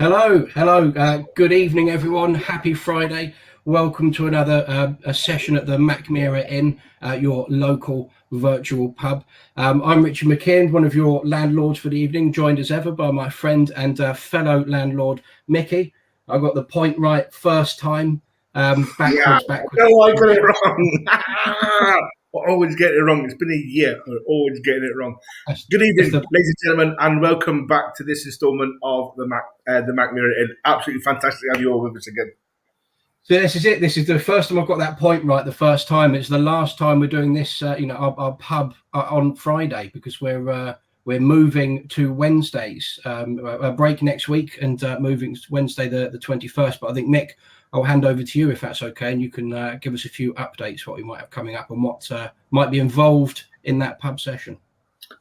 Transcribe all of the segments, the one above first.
Hello. Good evening, everyone. Happy Friday. Welcome to another a session at the Mackmyra Inn, your local virtual pub. I'm Richard McKeon, one of your landlords for the evening, joined as ever by my friend and fellow landlord, Micky. I got the point right first time, backwards. No, I got it wrong. I always get it wrong. It's been a year. I'm always getting it wrong. Good evening, ladies and gentlemen, and welcome back to this instalment of the Mackmyra Inn. Absolutely fantastic to have you all with us again. So this is it. This is the first time I've got that point right. The first time. It's the last time we're doing this. Our pub on Friday, because we're moving to Wednesdays. A break next week and moving to Wednesday the 21st. But I think, Mick, I'll hand over to you if that's okay, and you can give us a few updates what we might have coming up and what might be involved in that pub session.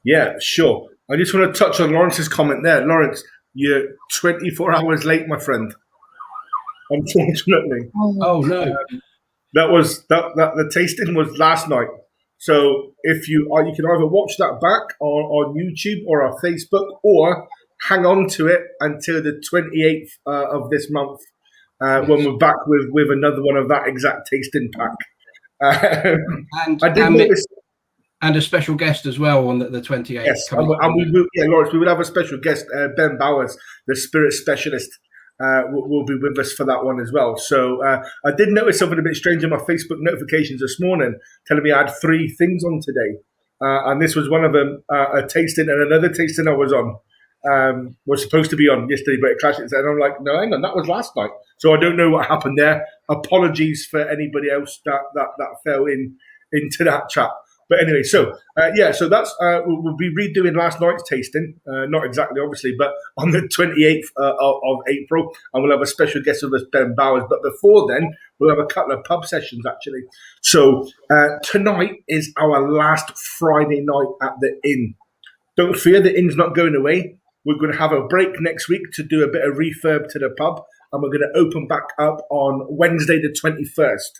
Yeah, sure. I just want to touch on Lawrence's comment there. Lawrence, you're 24 hours late, my friend. Unfortunately. Oh no. The tasting was last night. So if you can either watch that back on YouTube or our Facebook, or hang on to it until the 28th of this month. Yes. When we're back with another one of that exact tasting pack. And a special guest as well on the 28th. Yes, and we will, Lawrence, we will have a special guest, Ben Bowers, the spirit specialist, will be with us for that one as well. So I did notice something a bit strange in my Facebook notifications this morning, telling me I had 3 things on today. And this was one of them, a tasting, and another tasting I was on. Was supposed to be on yesterday, but it crashed. And I'm like, no, hang on, that was last night. So I don't know what happened there. Apologies for anybody else that fell into that chat. But anyway, so that's we'll be redoing last night's tasting. Not exactly, obviously, but on the 28th of April, and we'll have a special guest with us, Ben Bowers. But before then, we'll have a couple of pub sessions actually. So tonight is our last Friday night at the inn. Don't fear, the inn's not going away. We're going to have a break next week to do a bit of refurb to the pub, and we're going to open back up on Wednesday the 21st.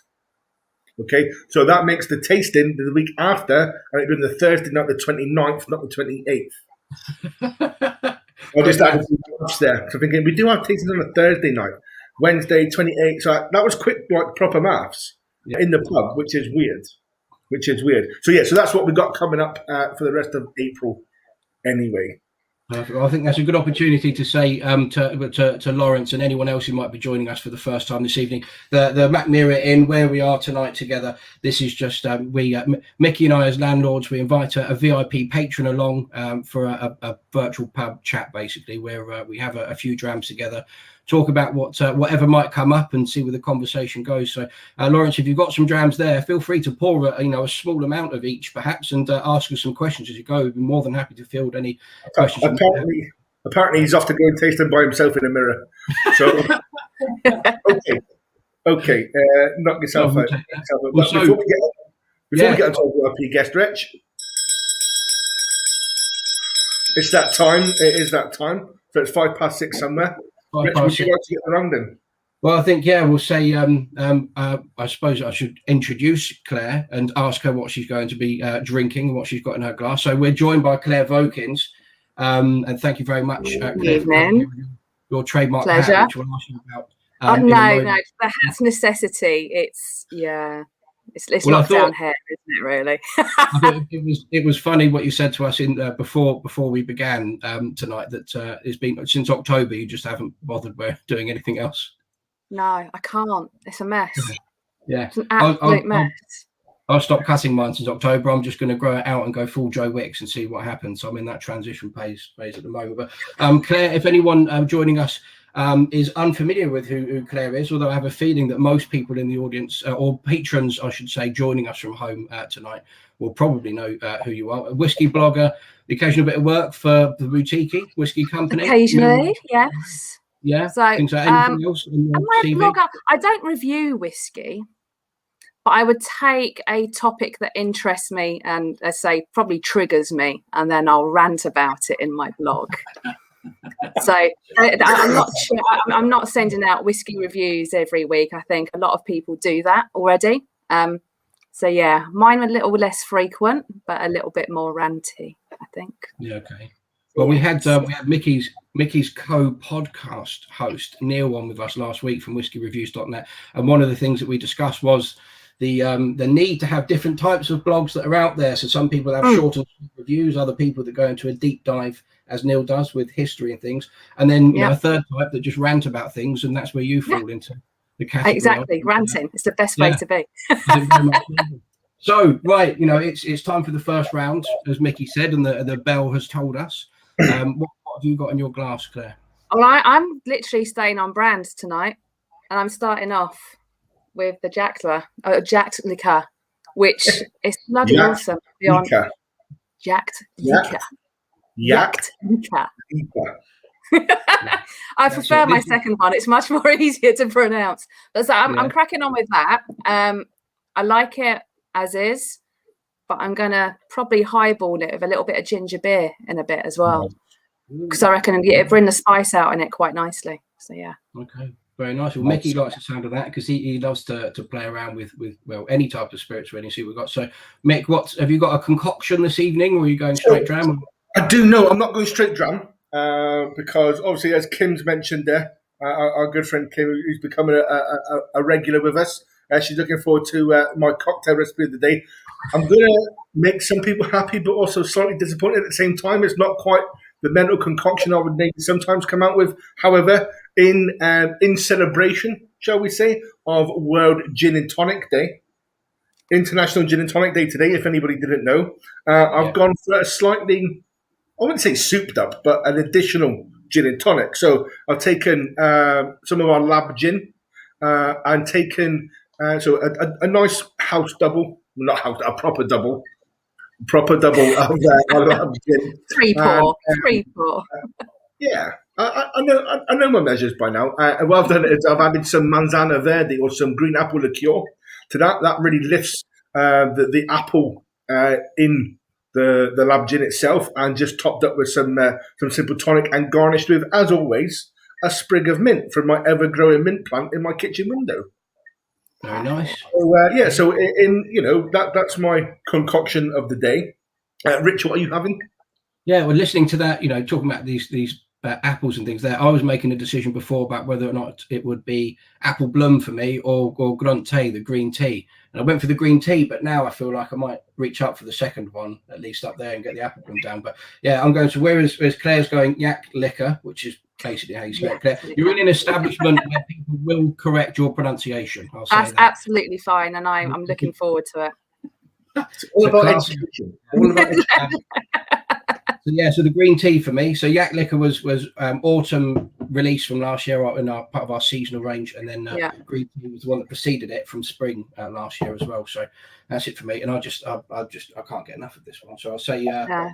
Okay, so that makes the tasting the week after, and it'll be the Thursday, not the 29th, not the 28th. I just added some gaps there. So I'm thinking, we do our tasting on a Thursday night, Wednesday 28th. So that was quick, like proper maths in the pub, which is weird. So that's what we've got coming up for the rest of April anyway. Well, I think that's a good opportunity to say to Lawrence and anyone else who might be joining us for the first time this evening, the Mackmyra Inn, where we are tonight together. This is just Micky and I as landlords. We invite a VIP patron along for a virtual pub chat, basically, where we have a few drams together, talk about whatever might come up and see where the conversation goes. So, Lawrence, if you've got some drams there, feel free to pour a small amount of each, perhaps, and ask us some questions as you go. We'd be more than happy to field any questions. Apparently, he's off to go and taste them by himself in a mirror. So, okay, knock yourself out. Before we get on to our guest, Rich, it's that time. It is that time. So it's 6:05 somewhere. Rich, would you like to get the rundown? Well, I think, we'll say, I suppose I should introduce Claire and ask her what she's going to be drinking and what she's got in her glass. So we're joined by Claire Vokins, and thank you very much, Claire, for your trademark Pleasure. hat, which we'll ask you about. No, the hat's necessity. It's locked down here, isn't it, really? it was funny what you said to us in before we began tonight, that it's been since October you just haven't bothered doing anything else. No, I can't. It's a mess. Yeah, it's an absolute mess. I'll stop cutting mine since October. I'm just going to grow it out and go full Joe Wicks and see what happens. So I'm in that transition phase at the moment. But Claire, if anyone joining us is unfamiliar with who Claire is, although I have a feeling that most people in the audience, or patrons, I should say, joining us from home tonight, will probably know who you are. A whiskey blogger, the occasional bit of work for the boutique whiskey company. Occasionally, yes. Yeah. So, anything else in your I'm a blogger. I don't review whiskey, but I would take a topic that interests me and, let's say, probably triggers me, and then I'll rant about it in my blog. So I'm not sending out whiskey reviews every week. I think a lot of people do that already. So yeah, mine are a little less frequent, but a little bit more ranty, I think. Yeah, okay. Well, we had Micky's Micky's co-podcast host, Neil, on with us last week from whiskyreviews.net. And one of the things that we discussed was the need to have different types of blogs that are out there. So some people have short and sweet reviews, other people that go into a deep dive, as Neil does, with history and things. And then, you know, a third type that just rant about things, and that's where you fall into the category. Exactly, ranting. It's the best way to be. So, right, you know, it's time for the first round, as Micky said, and the bell has told us. What have you got in your glass, Claire? All right, I'm literally staying on brand tonight, and I'm starting off with the Jack liquor, which is bloody awesome. Beyond Jacked liquor. I prefer my second one. It's much more easier to pronounce. But so I'm cracking on with that. I like it as is, but I'm gonna probably highball it with a little bit of ginger beer in a bit as well, because I reckon it bring the spice out in it quite nicely. So yeah. Okay. Very nice. Well, Micky likes the sound of that because he loves to play around with well, any type of spirits really. See what we've got. So, Mick, have you got a concoction this evening, or are you going straight dram? I do know. I'm not going straight dram because obviously, as Kim's mentioned there, our good friend Kim, who's becoming a regular with us, she's looking forward to my cocktail recipe of the day. I'm going to make some people happy, but also slightly disappointed at the same time. It's not quite the mental concoction I would maybe sometimes come out with. However, in celebration, shall we say, of World Gin and Tonic Day, International Gin and Tonic Day today, if anybody didn't know, I've gone for a slightly, I wouldn't say souped up, but an additional gin and tonic. So I've taken some of our lab gin and taken a nice house double, not house, a proper double of our lab gin. Three pour. Yeah, I know my measures by now. What I've done is I've added some manzana verde or some green apple liqueur to that. That really lifts the apple in the lab gin itself, and just topped up with some simple tonic and garnished with, as always, a sprig of mint from my ever-growing mint plant in my kitchen window. Very nice. So so that's my concoction of the day. Rich, what are you having? Yeah, well, listening to that, you know, talking about these apples and things there, I was making a decision before about whether or not it would be apple bloom for me or grunt tea, the green tea. And I went for the green tea, but now I feel like I might reach up for the second one, at least up there, and get the apple bloom down. But yeah, I'm going to, whereas Claire's going yak liquor, which is basically how you say it, Claire. You're in an establishment where people will correct your pronunciation. That's absolutely fine, and I'm looking forward to it. It's all about education. All about education. So the green tea for me. So yak liquor was autumn release from last year in part of our seasonal range, and then green tea was the one that preceded it from spring last year as well. So that's it for me. And I can't get enough of this one. So I'll say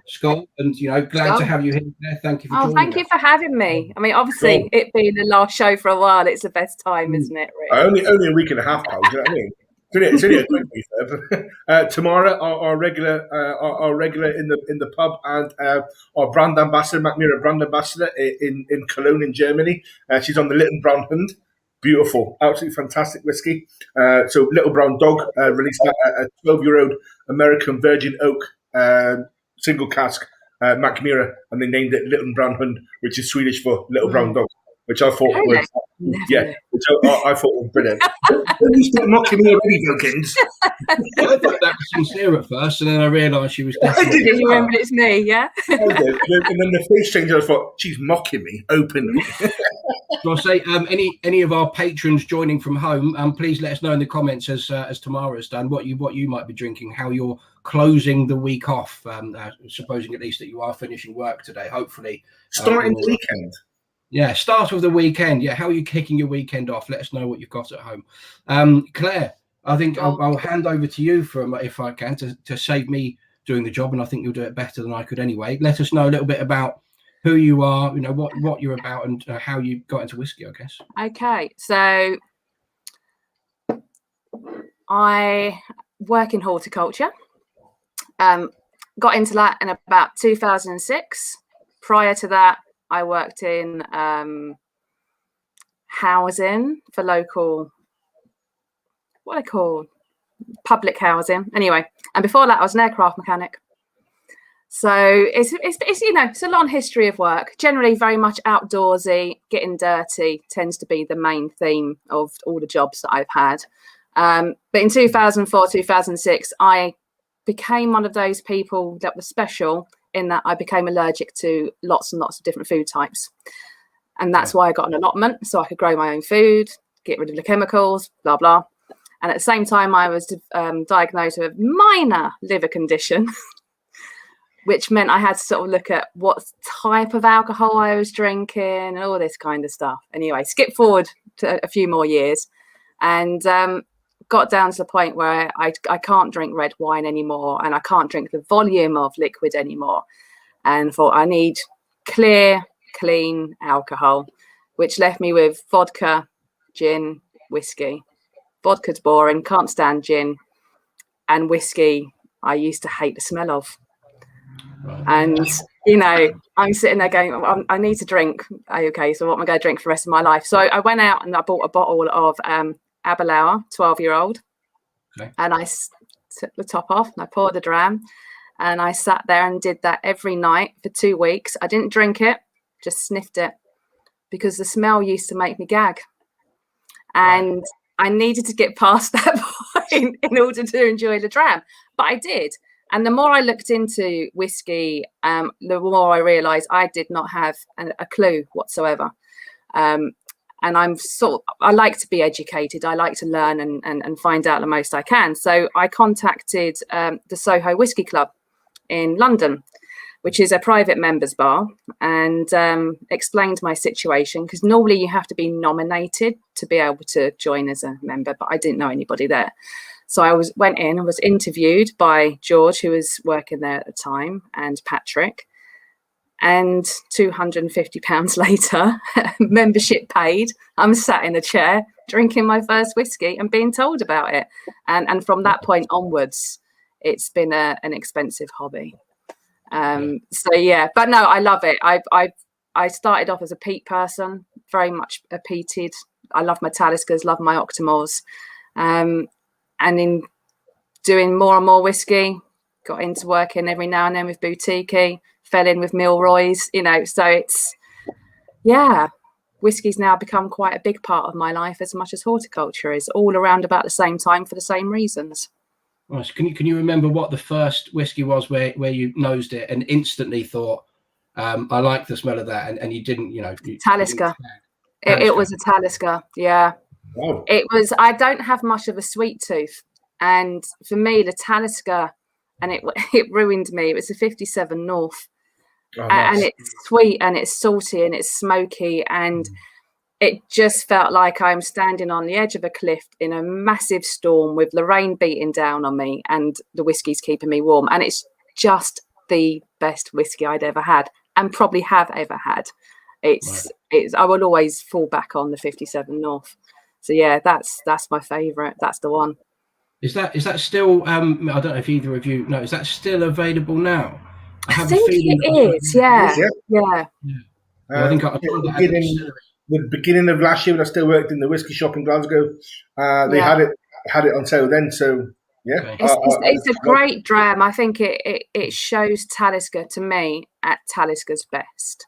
Scott, and glad to have you here. Thank you for joining thank you for having me. I mean, obviously, it being the last show for a while, it's the best time, isn't it? Really? Only a week and a half, pal. Do you know what I mean? It's only a quick refurb. Tamara, our regular in the pub, and our brand ambassador, Mackmyra brand ambassador in Cologne in Germany. She's on the Little Brown Hund. Beautiful, absolutely fantastic whiskey. So Little Brown Dog released a 12-year-old American Virgin Oak single cask Mackmyra, and they named it Little Brown Hund, which is Swedish for Little Brown Dog, which I thought was I thought was brilliant. You start mocking me already, Vokins. I thought that was sincere at first, and then I realised she was definitely. Did you remember it's me? Yeah. I did. And then the face change. I thought she's mocking me openly. So I'll say, any of our patrons joining from home, please let us know in the comments as Tamara's done what you might be drinking, how you're closing the week off. Supposing at least that you are finishing work today, hopefully. Starting the weekend. Yeah, start of the weekend. Yeah, how are you kicking your weekend off? Let us know what you've got at home. Claire, I think I'll hand over to you if I can to save me doing the job, and I think you'll do it better than I could anyway. Let us know a little bit about who you are, what you're about, and how you got into whiskey, I guess. Okay, so I work in horticulture. Got into that in about 2006. Prior to that, I worked in housing for local, what are they called? Public housing. Anyway, and before that, I was an aircraft mechanic. So it's it's a long history of work. Generally, very much outdoorsy. Getting dirty tends to be the main theme of all the jobs that I've had. But in 2004, 2006, I became one of those people that was special in that I became allergic to lots and lots of different food types. And that's why I got an allotment, so I could grow my own food, get rid of the chemicals, blah, blah. And at the same time, I was diagnosed with a minor liver condition, which meant I had to sort of look at what type of alcohol I was drinking and all this kind of stuff. Anyway, skip forward to a few more years and got down to the point where I can't drink red wine anymore, and I can't drink the volume of liquid anymore. And thought I need clear, clean alcohol, which left me with vodka, gin, whiskey. Vodka's boring, can't stand gin. And whiskey, I used to hate the smell of. And, I'm sitting there going, I need to drink. Okay, so what am I going to drink for the rest of my life? So I went out and I bought a bottle of Aberlour, 12-year-old. Okay. And I took the top off and I poured the dram. And I sat there and did that every night for 2 weeks. I didn't drink it, just sniffed it, because the smell used to make me gag. And I needed to get past that point in order to enjoy the dram. But I did. And the more I looked into whiskey, the more I realised I did not have a clue whatsoever. And I like to be educated. I like to learn and find out the most I can. So I contacted the Soho Whisky Club in London, which is a private members bar, and explained my situation, because normally you have to be nominated to be able to join as a member, but I didn't know anybody there. So I went in and was interviewed by George, who was working there at the time, and Patrick. And £250 later, membership paid, I'm sat in a chair drinking my first whiskey and being told about it. And from that point onwards, it's been an expensive hobby. But no, I love it. I started off as a peat person, very much a peated. I love my Taliscas, love my Octomores. And in doing more and more whiskey, got into working every now and then with Boutique, fell in with Milroy's, so it's, whiskey's now become quite a big part of my life, as much as horticulture is, all around about the same time for the same reasons. Nice. Can you remember what the first whiskey was where you nosed it and instantly thought, I like the smell of that, and you didn't, Talisker. It was a Talisker, yeah. Wow. It was. I don't have much of a sweet tooth, and for me, the Talisker, and it ruined me. It was a 57 North, and it's sweet and it's salty and it's smoky, and it just felt like I'm standing on the edge of a cliff in a massive storm with the rain beating down on me, and the whiskey's keeping me warm. And it's just the best whiskey I'd ever had, and probably have ever had. It's. I will always fall back on the 57 North. So yeah, that's my favourite. That's the one. Is that still? I don't know if either of you know. Is that still available now? I think it is. Yeah. I think I told that the beginning of last year when I still worked in the whiskey shop in Glasgow. They had it on sale then. So yeah, it's a great dram. I think it shows Talisker to me at Talisker's best.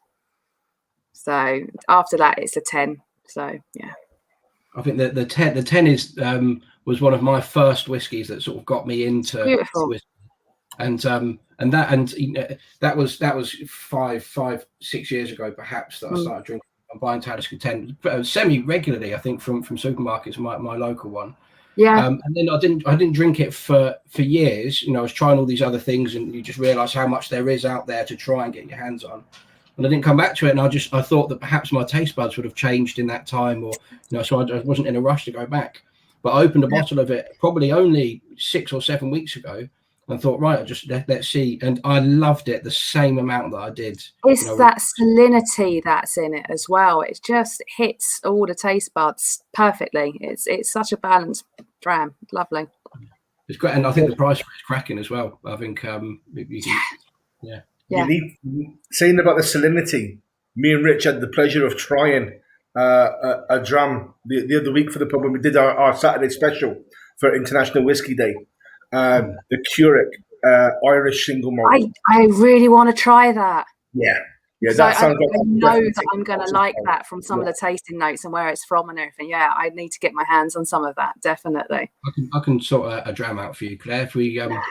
So after that, it's a 10. So yeah. I think that the 10 is was one of my first whiskies that sort of got me into whiskey, and that was 5-6 years ago perhaps that I started drinking and buying Talisker 10 semi regularly. I think from supermarkets, my local one. Yeah. And then I didn't drink it for years. I was trying all these other things, and you just realise how much there is out there to try and get your hands on. And I didn't come back to it, and I thought that perhaps my taste buds would have changed in that time, or so I wasn't in a rush to go back. But I opened a bottle of it probably only 6 or 7 weeks ago, and thought, right, let's see. And I loved it the same amount that I did. It's that salinity that's in it as well. It just hits all the taste buds perfectly. It's such a balanced dram. Lovely. It's great, and I think the price is cracking as well. I think yeah. Saying about the salinity, me and Rich had the pleasure of trying a dram the other week for the pub when we did our Saturday special for International Whiskey Day. The Keurig, Irish single malt. I really want to try that. Yeah, So that sounds I know like that I'm going to like that from some of the tasting notes and where it's from and everything. Yeah, I need to get my hands on some of that, definitely. I can sort a dram out for you, Claire. If we another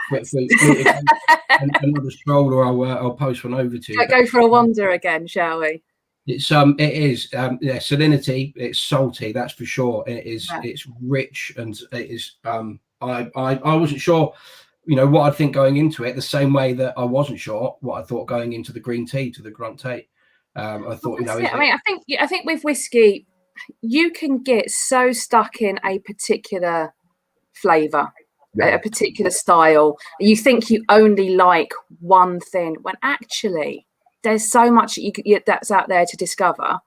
stroll, or I'll post one over to you. Go for a wander again, shall we? It is salinity. It's salty, that's for sure. It's rich, and it is. I wasn't sure, what I'd think going into it. The same way that I wasn't sure what I thought going into the green tea, to the grunt tea. I thought, I think with whiskey, you can get so stuck in a particular flavour, a particular style. You think you only like one thing, when actually there's so much that's out there to discover.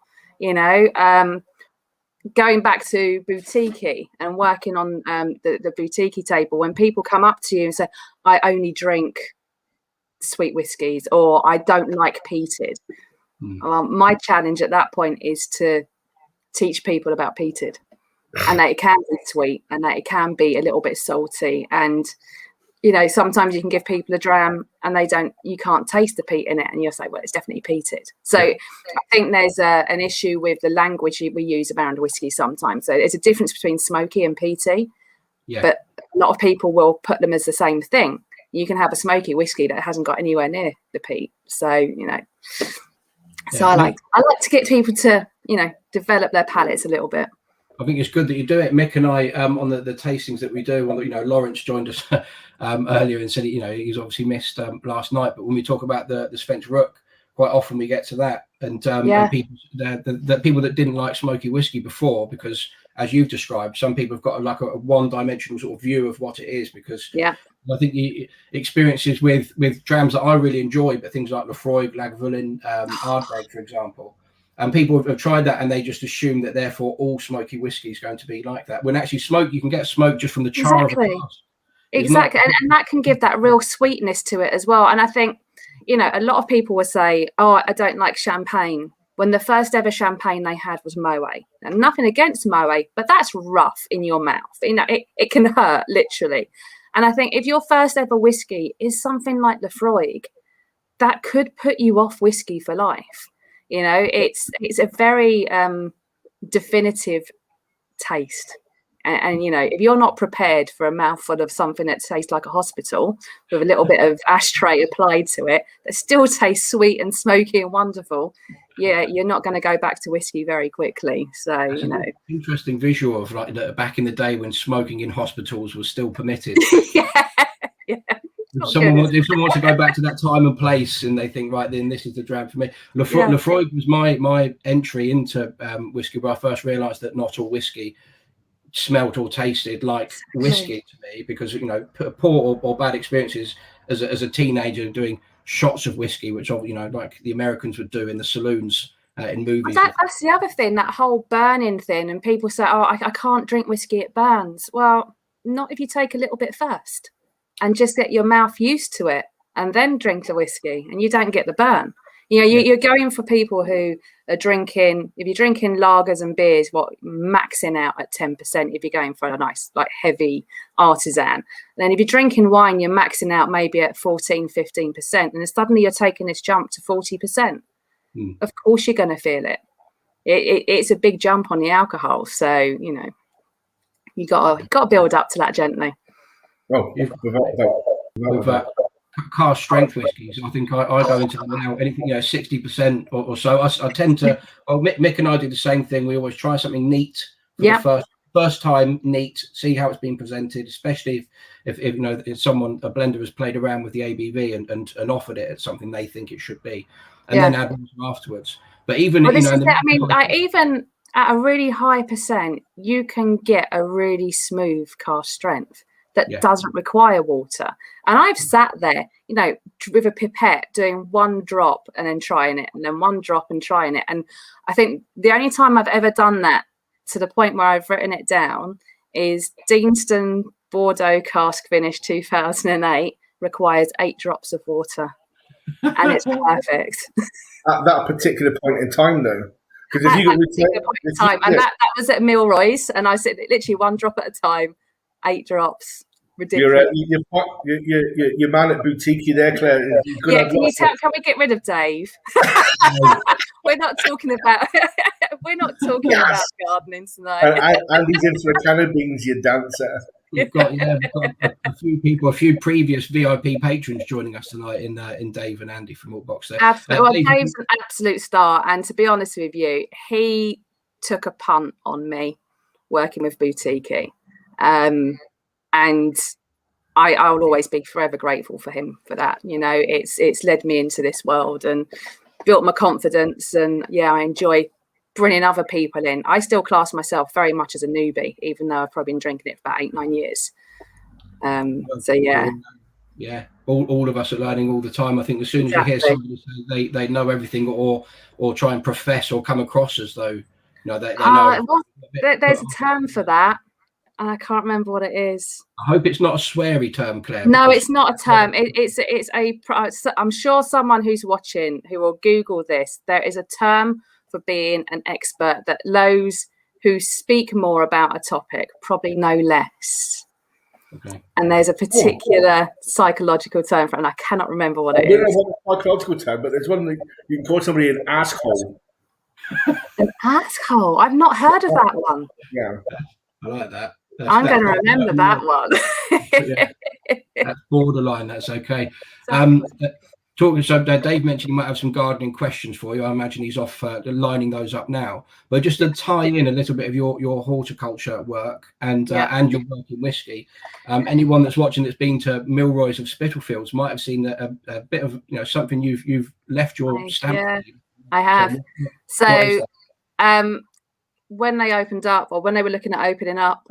Going back to boutique and working on the boutique table, when people come up to you and say, I only drink sweet whiskies, or I don't like peated. My challenge at that point is to teach people about peated, and that it can be sweet, and that it can be a little bit salty, and sometimes you can give people a dram and you can't taste the peat in it, and you'll say, well, it's definitely peated. So I think there's an issue with the language we use around whiskey sometimes. So there's a difference between smoky and peaty, but a lot of people will put them as the same thing. You can have a smoky whiskey that hasn't got anywhere near the peat. So, so I like to get people to, develop their palates a little bit. I think it's good that you do it. Mick and I, on the tastings that we do, Lawrence joined us earlier and said, he's obviously missed last night. But when we talk about the Svensk Rook, quite often we get to that. And people, the people that didn't like smoky whiskey before, because as you've described, some people have got a one-dimensional sort of view of what it is. Because I think the experiences with drams that I really enjoy, but things like Lefroy, Lagavulin, Ardbeg, for example. And people have tried that, and they just assume that therefore all smoky whiskey is going to be like that. When actually you can get smoke just from the char of a glass. Exactly, and that can give that real sweetness to it as well. And I think, a lot of people will say, "Oh, I don't like champagne," when the first ever champagne they had was Moet. And nothing against Moet, but that's rough in your mouth. It can hurt literally. And I think if your first ever whiskey is something like Lefroy, that could put you off whiskey for life. It's a very definitive taste, and if you're not prepared for a mouthful of something that tastes like a hospital with a little bit of ashtray applied to it that still tastes sweet and smoky and wonderful, you're not going to go back to whiskey very quickly. So interesting visual of back in the day when smoking in hospitals was still permitted. If someone wants to go back to that time and place, and they think, right, then this is the dram for me. Lefroy was my entry into whiskey, where I first realised that not all whiskey smelt or tasted like whiskey to me, because poor or bad experiences as a teenager doing shots of whiskey, which like the Americans would do in the saloons in movies. That's the other thing, that whole burning thing, and people say, oh, I can't drink whiskey, it burns. Well, not if you take a little bit first and just get your mouth used to it, and then drink the whiskey, and you don't get the burn. You're going for people who are drinking, if you're drinking lagers and beers, maxing out at 10% if you're going for a nice, heavy artisan. And then if you're drinking wine, you're maxing out maybe at 14, 15%. And then suddenly you're taking this jump to 40%. Of course you're going to feel it. It's a big jump on the alcohol. So, you got to build up to that gently. Oh, with cast strength whiskies, I think I go into them now. Anything 60% or so. I tend to. Well, Mick and I do the same thing. We always try something neat for the first time. Neat, see how it's been presented, especially if if someone, a blender, has played around with the ABV and offered it at something they think it should be, and then add water afterwards. But even even at a really high percent, you can get a really smooth cast strength that doesn't require water. And I've sat there, with a pipette doing one drop and then trying it, and then one drop and trying it. And I think the only time I've ever done that to the point where I've written it down is Deanston Bordeaux Cask Finish 2008 requires 8 drops of water. And it's perfect. At that particular point in time, though. Because if you and that was at Milroy's, and I said literally one drop at a time, 8 drops. ridiculous. Your man at boutique there, Claire. Yeah, can we get rid of Dave? We're not talking about about gardening tonight. And he's in for a can of beans, you dancer. We've got a few people, a few previous VIP patrons joining us tonight in Dave and Andy from Altbox there. Absolutely. Well, Dave's an absolute star, and to be honest with you, he took a punt on me working with Boutique, and I'll always be forever grateful for him for that. You know, it's led me into this world and built my confidence, and I enjoy bringing other people in. I still class myself very much as a newbie, even though I've probably been drinking it for about 8-9 years. All of us are learning all the time. I think as soon as you hear somebody say they know everything or try and profess or come across as though they know. There's a term for that, and I can't remember what it is. I hope it's not a sweary term, Claire. No, it's not a term. I'm sure someone who's watching who will Google this. There is a term for being an expert that those who speak more about a topic probably know less. Okay. And there's a particular psychological term for it, and I cannot remember what it is. I don't know what psychological term, but there's one that you can call somebody an asshole. An asshole? I've not heard of that one. Yeah. I like that. I'm going to remember that one. That's borderline. That's okay. So Dave mentioned he might have some gardening questions for you. I imagine he's off lining those up now. But just to tie in a little bit of your horticulture work and your work in Whisky, anyone that's watching that's been to Milroy's of Spitalfields might have seen a bit of something you've left your stamp. Yeah, I have. So when they opened up, or when they were looking at opening up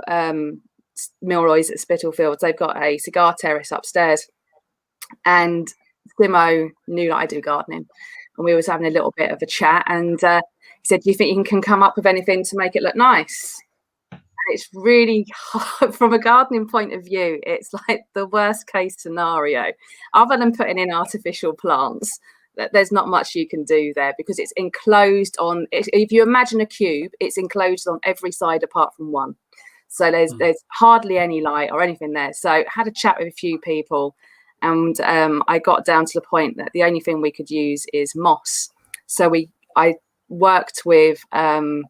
Milroy's at Spitalfields, they've got a cigar terrace upstairs, and Simo knew that I do gardening, and we was having a little bit of a chat, and he said, do you think you can come up with anything to make it look nice? And it's really hard from a gardening point of view. It's like the worst case scenario, other than putting in artificial plants. There's not much you can do there because it's enclosed on, if you imagine a cube, it's enclosed on every side apart from one. So there's hardly any light or anything there. So I had a chat with a few people, and I got down to the point that the only thing we could use is moss. So I worked with a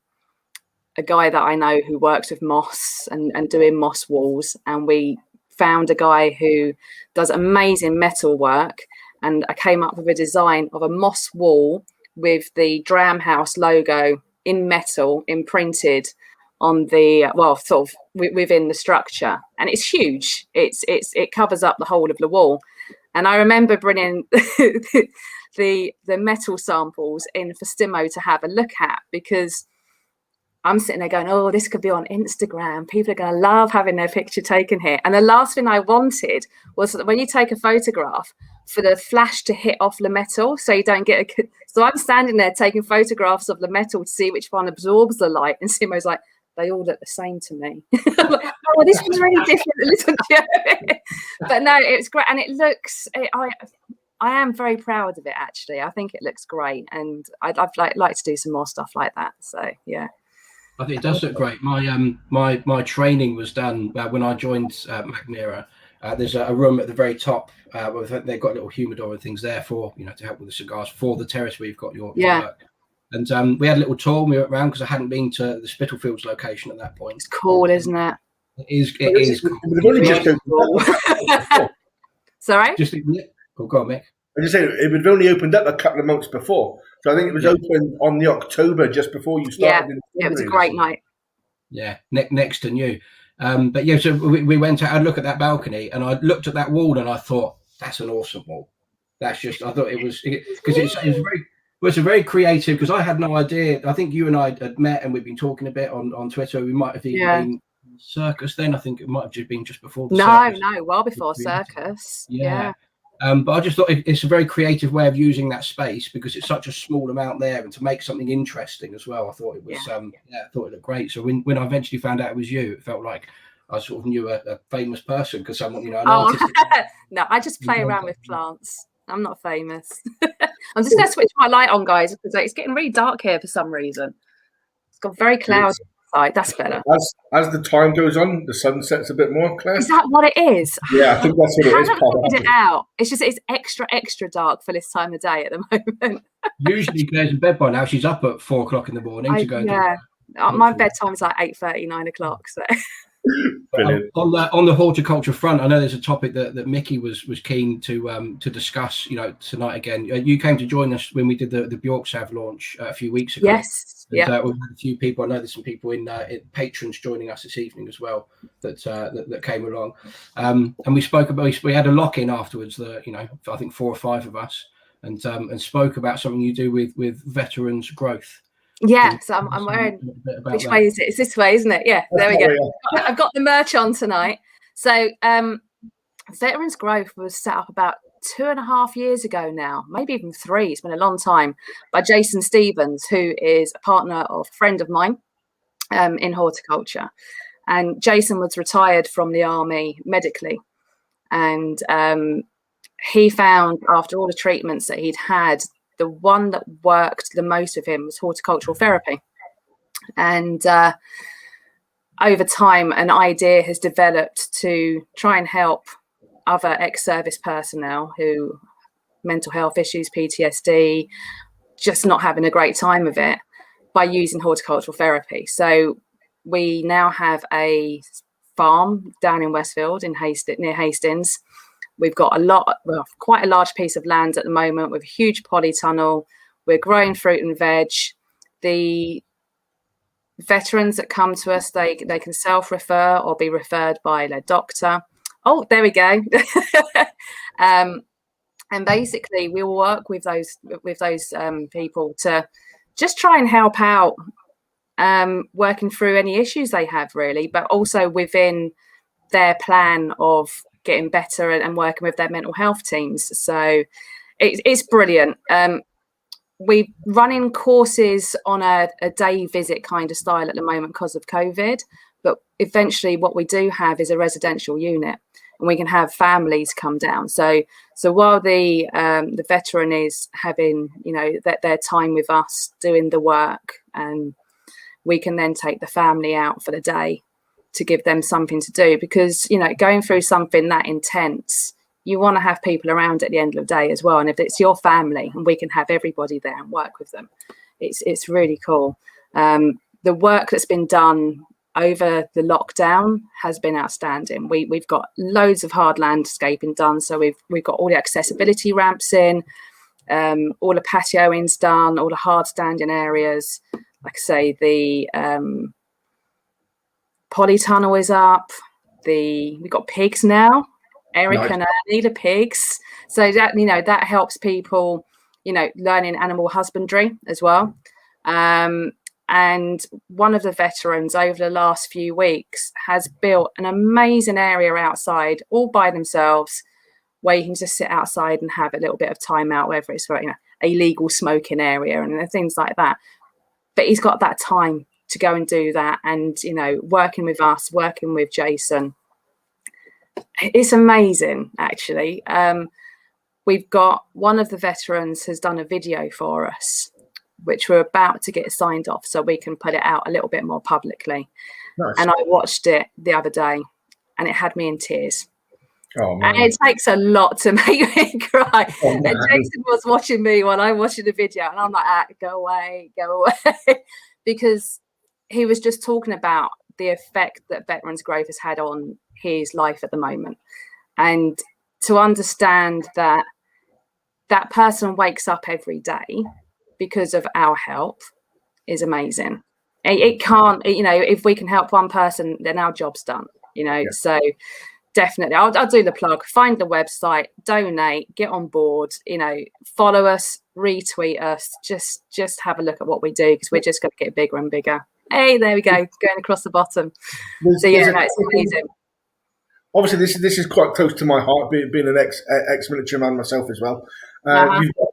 guy that I know who works with moss and doing moss walls, and we found a guy who does amazing metal work, and I came up with a design of a moss wall with the Dram House logo in metal imprinted on the sort of within the structure, and it's huge. It covers up the whole of the wall. And I remember bringing the metal samples in for Stimo to have a look at, because I'm sitting there going, oh, this could be on Instagram. People are going to love having their picture taken here. And the last thing I wanted was that when you take a photograph, for the flash to hit off the metal, so you don't get so I'm standing there taking photographs of the metal to see which one absorbs the light, and Simo's like, they all look the same to me. Like, oh, this one's really different. But no, it's great, and it looks. I am very proud of it, actually. I think it looks great, and I'd like to do some more stuff like that. So yeah, I think it does look great. My training was done when I joined Mackmyra. There's a room at the very top. They've got little humidor and things there for to help with the cigars for the terrace where you've got your work. And we had a little tour. We went around because I hadn't been to the Spitalfields location at that point. It's cool, isn't it? It is cool. Sorry? Go on, Mick. I just say it had only opened up a couple of months before, so I think it was open on the October just before you started. Yeah, it was a great night. Yeah, next to new. But yeah, so we went out and looked at that balcony, and I looked at that wall, and I thought, that's an awesome wall. That's just, I thought it was, because it's a very creative, because I had no idea. I think you and I had met, and we've been talking a bit on Twitter. We might have even been Circus then. I think it might have just been just before the Circus. No, well before Circus. Yeah. But I just thought it's a very creative way of using that space, because it's such a small amount there, and to make something interesting as well. I thought it was, I thought it looked great. So when I eventually found out it was you, it felt like I sort of knew a famous person, because someone, an artist. No, I just play around with plants. I'm not famous. I'm just going to switch my light on, guys, because it's getting really dark here for some reason. It's got very cloudy. outside. That's better. As the time goes on, the sun sets a bit more, Claire. Is that what it is? Yeah, I think that's what it is. I haven't figured it out. It's just it's extra dark for this time of day at the moment. Usually Claire's in bed by now. She's up at 4 o'clock in the morning to go. My bedtime's like 8:30, 9 o'clock. So. On the horticulture front, I know there's a topic that Micky was keen to discuss, tonight again. You came to join us when we did the Bjork Sav launch a few weeks ago. Yes, yeah. We've had a few people. I know there's some people in patrons joining us this evening as well that came along, and we spoke about. We had a lock-in afterwards. I think 4 or 5 of us, and spoke about something you do with veterans growth. Yeah, so I'm wearing. Which way is it? It's this way, isn't it? Yeah, there we go. Yeah. I've got the merch on tonight. So, Veterans Growth was set up about 2.5 years ago now, maybe even 3. It's been a long time. By Jason Stevens, who is a partner of a friend of mine in horticulture, and Jason was retired from the army medically, and he found after all the treatments that he'd had, the one that worked the most with him was horticultural therapy. And over time, an idea has developed to try and help other ex-service personnel who mental health issues, PTSD, just not having a great time of it by using horticultural therapy. So we now have a farm down in Westfield near Hastings. We've got quite a large piece of land at the moment with a huge polytunnel. We're growing fruit and veg. The veterans that come to us, they can self-refer or be referred by their doctor. Oh, there we go. And basically, we will work with those people to just try and help out, working through any issues they have, really, but also within their plan of getting better and working with their mental health teams. So it's brilliant. We're running courses on a day visit kind of style at the moment because of COVID, but eventually what we do have is a residential unit, and we can have families come down. So while the veteran is having their time with us doing the work, and we can then take the family out for the day to give them something to do, because going through something that intense, you want to have people around at the end of the day as well. And if it's your family and we can have everybody there and work with them, it's really cool. The work that's been done over the lockdown has been outstanding. We've got loads of hard landscaping done, so we've got all the accessibility ramps in, all the patioing's done, all the hard standing areas. Like I say, the polytunnel is up. We've got pigs now. Eric Nice. and Ernie, the pigs. So that helps people, learning animal husbandry as well. And one of the veterans over the last few weeks has built an amazing area outside all by themselves, where you can just sit outside and have a little bit of time out, whether it's for a legal smoking area and things like that. But he's got that time to go and do that, and working with us, working with Jason, it's amazing. Actually, we've got one of the veterans has done a video for us, which we're about to get signed off so we can put it out a little bit more publicly. Nice. And I watched it the other day, and it had me in tears. Oh, man. And it takes a lot to make me cry. Oh, And man. Jason was watching me while I'm watching the video, and I'm like, go away, because he was just talking about the effect that Veterans Growth has had on his life at the moment. And to understand that that person wakes up every day because of our help is amazing. It can't, if we can help one person, then our job's done, Yeah. So definitely I'll do the plug. Find the website, donate, get on board, follow us, retweet us, just have a look at what we do, because we're just going to get bigger and bigger. Hey, there we go, going across the bottom. So yeah, it's amazing. Obviously, this is quite close to my heart, being an ex-military man myself as well.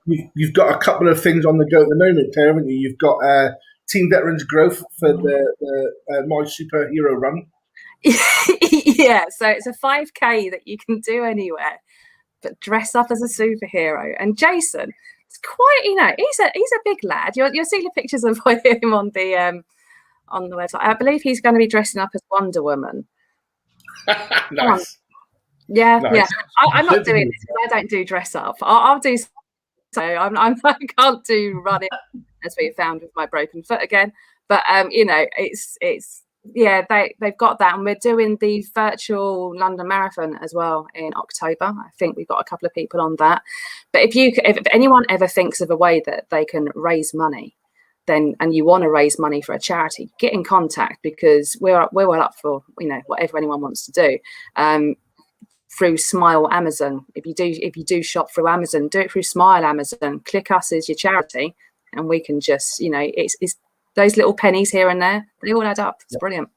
You've got a couple of things on the go at the moment, Claire, haven't you? You've got Team Veterans Growth for the My Superhero Run. Yeah, so it's a 5K that you can do anywhere, but dress up as a superhero. And Jason, it's quite, he's a big lad. You'll see the pictures of him on on the website. I believe he's going to be dressing up as Wonder Woman. Nice. Yeah, Nice. yeah. I'm not doing this because I don't do dress up. I'll do so. I can't do running, as we found with my broken foot again. But you know, it's yeah, they've got that, and we're doing the virtual London Marathon as well in October. I think we've got a couple of people on that. But if anyone ever thinks of a way that they can raise money, then and you want to raise money for a charity, get in contact, because we're well up for, you know, whatever anyone wants to do. Through Smile Amazon, if you do shop through Amazon, do it through Smile Amazon. Click us as your charity, and we can just, you know, it's those little pennies here and there, they all add up. It's brilliant.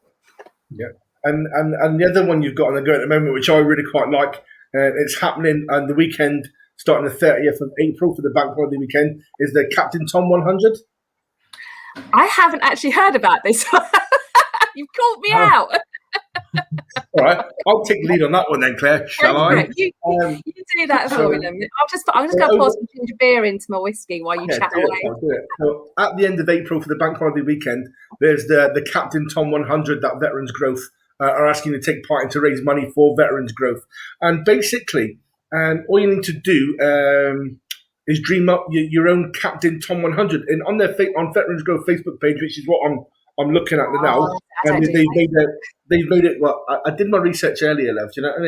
Yeah, and the other one you've got on the go at the moment, which I really quite like, it's happening on the weekend, starting the 30th of April for the bank holiday weekend, is the Captain Tom 100. I haven't actually heard about this. You've caught me out. All right, I'll take the lead on that one then, Claire. Shall I? You do that for me. I'm just going to pour some ginger beer into my whiskey while you chat away. Do it. So at the end of April for the bank holiday weekend, there's the Captain Tom 100 that Veterans Growth are asking you to take part in to raise money for Veterans Growth. And basically, all you need to do is dream up your own Captain Tom 100. And on their on Veterans Growth Facebook page, which is what I'm looking at now, and they've made it. Well, I did my research earlier, love. Do you know what I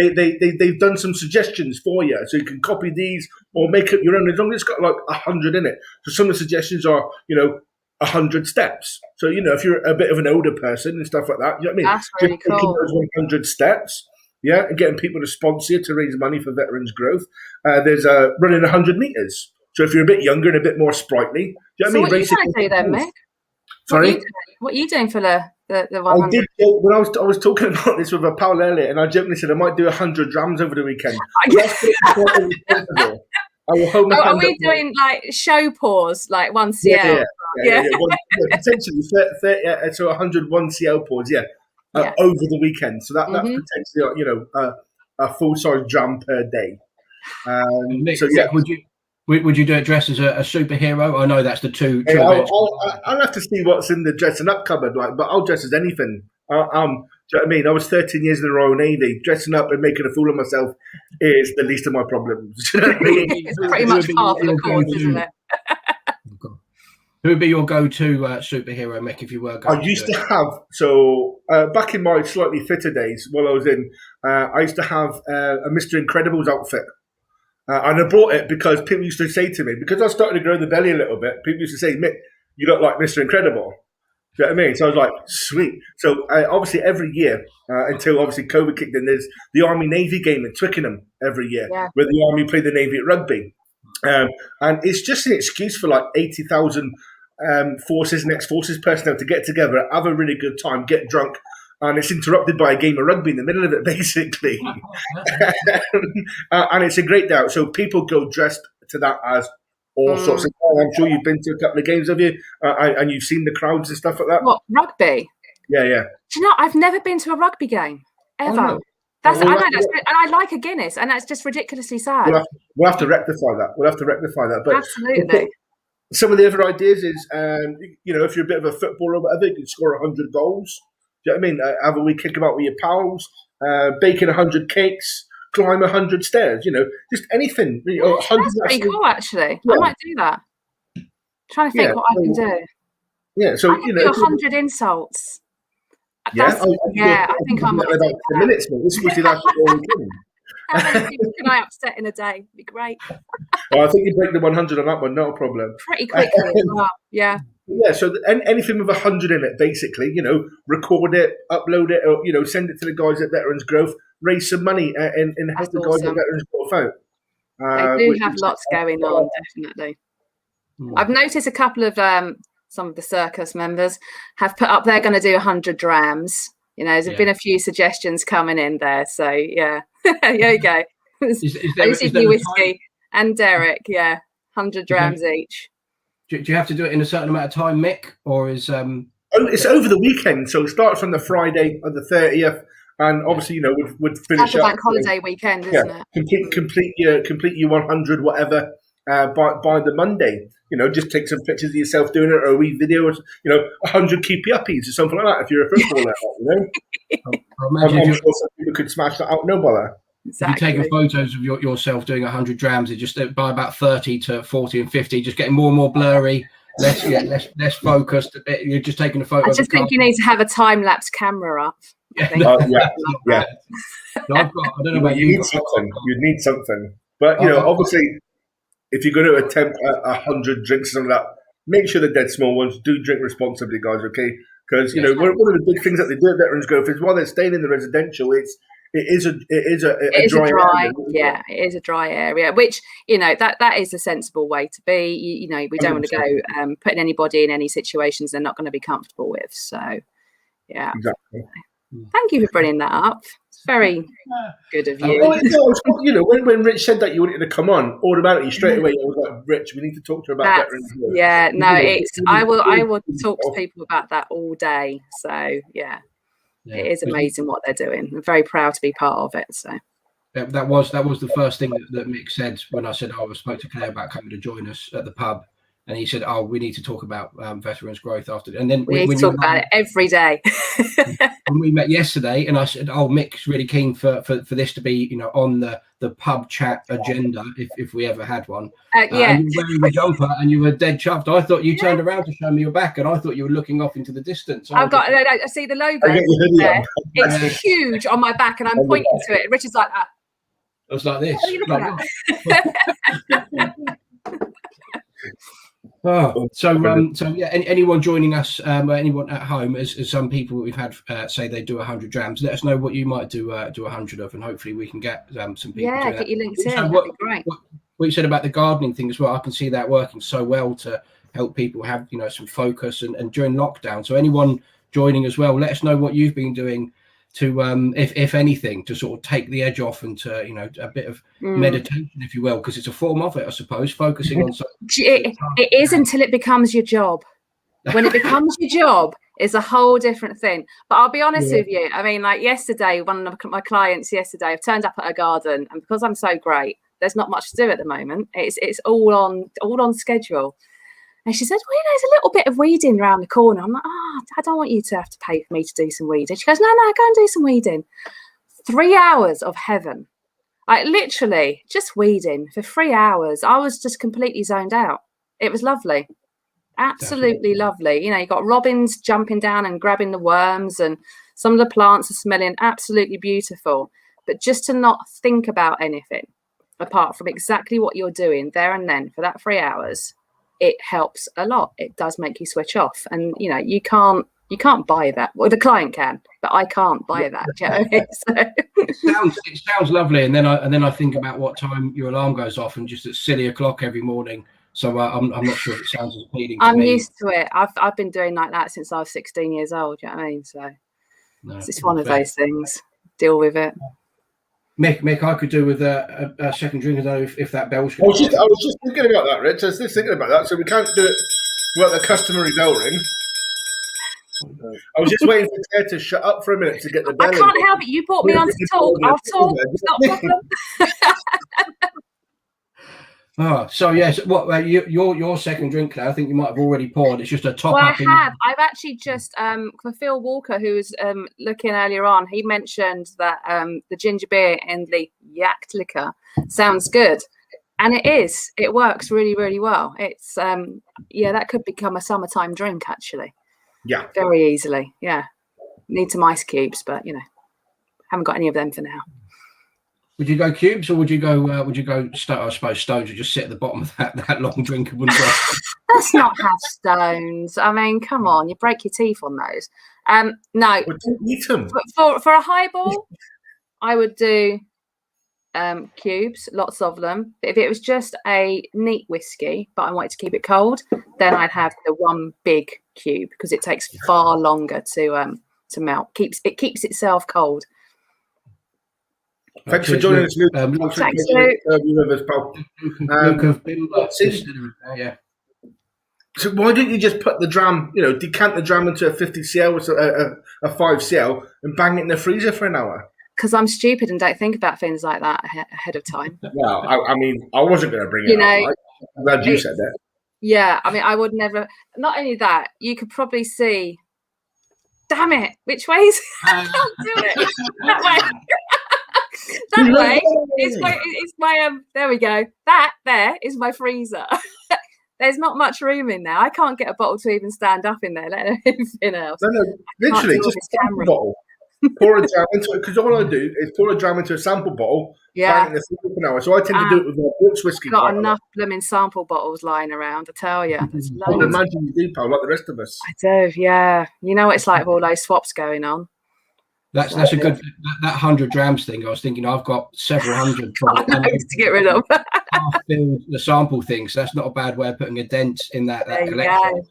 mean? They've done some suggestions for you, so you can copy these or make up your own. As long as it's got like 100 in it. So some of the suggestions are, 100 steps. So if you're a bit of an older person and stuff like that, you know what I mean? That's really cool. Those 100 steps. Yeah, and getting people to sponsor you to raise money for Veterans Growth. There's running 100 meters. So if you're a bit younger and a bit more sprightly, do you know what I mean? What are you trying to do then, Mick? Sorry? What are you doing for the 100? I did, when I was talking about this with a pal earlier, and I jokingly said I might do 100 drams over the weekend. I will hold my hand are we up doing like show pours, like 1CL? Yeah. Potentially 30, so 100 1CL pours, over the weekend. So that's potentially, a full-size dram per day. Nick, would you do it dressed as a superhero? I know that's the two. I'll have to see what's in the dressing up cupboard, but I'll dress as anything. Do you know what I mean? I was 13 years in the Royal Navy. Dressing up and making a fool of myself is the least of my problems. Do you know what I mean? It's pretty much half of the course, isn't it? Who would be your go-to superhero, Mick, if you were going I used to have, back in my slightly fitter days while I was in, I used to have a Mr. Incredible's outfit. And I brought it because people used to say to me, because I was starting to grow the belly a little bit, people used to say, Mick, you look like Mr. Incredible. Do you know what I mean? So I was like, sweet. So obviously every year, until obviously COVID kicked in, there's the Army-Navy game at Twickenham every year, where the Army play the Navy at rugby. And it's just an excuse for like 80,000 forces and ex-forces personnel to get together, have a really good time, get drunk, and it's interrupted by a game of rugby in the middle of it, basically. And it's a great day out. So people go dressed to that as all sorts of. I'm sure you've been to a couple of games, have you? And you've seen the crowds and stuff like that. What, rugby? Yeah. Do you know, I've never been to a rugby game ever. Oh, no. And I like a Guinness, and that's just ridiculously sad. We'll have to rectify that. But absolutely. Some of the other ideas is, if you're a bit of a footballer or whatever, you can score 100 goals. Do you know what I mean? Have a wee kick-about with your pals, baking 100 cakes, climb 100 stairs, just anything. That's pretty cool, actually. Yeah. I might do that. I'm trying to think what I can do. Yeah, so, I can do 100 insults. I think I might do that. 10 minutes, mate. This was the last How many people can I upset in a day? It'd be great. Well, I think you break the 100 on that one, not a problem. Pretty quickly as well, yeah. Yeah, so anything with 100 in it, basically, record it, upload it, or, send it to the guys at Veterans Growth, raise some money and have the guys at Veterans Growth out. They do have lots going on, definitely. I've noticed a couple of some of the circus members have put up they're going to do 100 drams. There's been a few suggestions coming in there. So, yeah, there you go. Whisky and Derek, 100 drams each. Do you have to do it in a certain amount of time, Mick, or is it's over the weekend, so it starts on the Friday of the 30th, and obviously, would finish up. Bank holiday weekend, isn't it? Complete your 100, whatever, by the Monday. Just take some pictures of yourself doing it, or a wee video, 100 keepy uppies or something like that. If you're a footballer, I'm sure some people could smash that out, no bother. Exactly. If you're taking photos of yourself doing 100 drams, it just by about 30 to 40 and 50, just getting more and more blurry, less focused. You're just taking a photo. I just think you need to have a time-lapse camera up. Yeah. No, I don't know about you. You need something. But obviously, if you're going to attempt 100 drinks or something like that, make sure they're dead small ones. Do drink responsibly, guys. Okay, because one of the big things that they do at Veterans Grove is while they're staying in the residential, it is a dry area. Yeah, it is a dry area, which that is a sensible way to be. We don't want to go putting anybody in any situations they're not going to be comfortable with. So, yeah, exactly. Thank you for bringing that up. It's very good of you. When Rich said that you wanted to come on, automatically straight away I was like, Rich, we need to talk to her about Veterans Grove. Yeah, no, I will talk to people about that all day. So yeah. It is amazing what they're doing. I'm very proud to be part of it. So that was the first thing that Mick said when I said I spoke to Claire about coming to join us at the pub, and he said, "Oh, we need to talk about veterans growth after." And then we need to talk about it every day. When we met yesterday, and I said, "Oh, Mick's really keen for this to be on the pub chat agenda if we ever had one." Yeah. And you were wearing a jumper and you were dead chuffed. I thought you turned around to show me your back, and I thought you were looking off into the distance. I see the logo. It's huge on my back, and I'm pointing to it. Richard's like that. I was like this. What are you looking at? Anyone joining us, anyone at home, as some people we've had say they do 100 drams, let us know what you might do 100 of, and hopefully we can get some people. Yeah, get you linked in. That'd be great. What you said about the gardening thing as well, I can see that working so well to help people have some focus and during lockdown. So anyone joining as well, let us know what you've been doing to if anything, to sort of take the edge off and to a bit of meditation, if you will, because it's a form of it, I suppose, focusing on something. It is until it becomes your job. When it becomes your job, it's a whole different thing. But I'll be honest with you, I mean, like yesterday, one of my clients I've turned up at her garden, and because I'm so great, there's not much to do at the moment. It's all on schedule. And she said, well, there's a little bit of weeding around the corner. I'm like, I don't want you to have to pay for me to do some weeding. She goes, no, go and do some weeding. 3 hours of heaven. Like literally just weeding for 3 hours. I was just completely zoned out. It was lovely. Absolutely lovely. You got robins jumping down and grabbing the worms, and some of the plants are smelling absolutely beautiful. But just to not think about anything apart from exactly what you're doing there and then for that 3 hours, it helps a lot. It does make you switch off, and you can't buy that. Well, the client can, but I can't buy that. Do you know what I mean? It sounds lovely, and then I think about what time your alarm goes off, and just at silly o'clock every morning. So I'm not sure if it sounds as appealing. I'm used to it. I've been doing like that since I was 16 years old. Do you know what I mean? So it's one of those things. Deal with it. Mick, I could do with a second drink. I don't know if that bell's. I was just thinking about that, Rich. I was just thinking about that. So we can't do it without the customary bell ring. I was just waiting for Claire to shut up for a minute to get the bell. I can't help it. You brought me on to talk. I'll talk. It's not a problem. So yes. What your second drink, Claire? I think you might have already poured. It's just a top. Well, I have. I've actually just for Phil Walker, who was looking earlier on. He mentioned that the ginger beer and the yak liquor sounds good, and it is. It works really, really well. It's that could become a summertime drink actually. Yeah, very easily. Yeah, need some ice cubes, but haven't got any of them for now. Would you go cubes, or would you go? I suppose stones would just sit at the bottom of that long drink and wouldn't work. Let's not have stones. I mean, come on, you break your teeth on those. No, well, don't eat them. For a highball, I would do cubes, lots of them. But if it was just a neat whiskey, but I wanted to keep it cold, then I'd have the one big cube because it takes far longer to melt. It keeps itself cold. Thanks for joining us, Luke. Thanks, Luke. So why don't you just put the dram, decant the dram into a 50cl or a 5cl and bang it in the freezer for an hour? Because I'm stupid and don't think about things like that ahead of time. Well, I mean, I wasn't going to bring it up. Right? I'm glad you said that. Yeah, I mean, I would never. Not only that, you could probably see. Damn it! Which way is? I can't do it. That way. That way is my. There we go. That there is my freezer. There's not much room in there. I can't get a bottle to even stand up in there. Let alone anything else. No, literally just a sample bottle. Pour a dram into it, because all I do is pour a dram into a sample bottle. Yeah. In the for an hour. So I tend to do it with my Brooks whiskey. Got enough blooming sample bottles lying around, I tell you. There's I would imagine you do, pal, like the rest of us. I do, yeah. You know what it's like with all those swaps going on. That's a good, that 100 grams thing. I was thinking I've got several hundred to get rid of. The sample things. So that's not a bad way of putting a dent in that collection.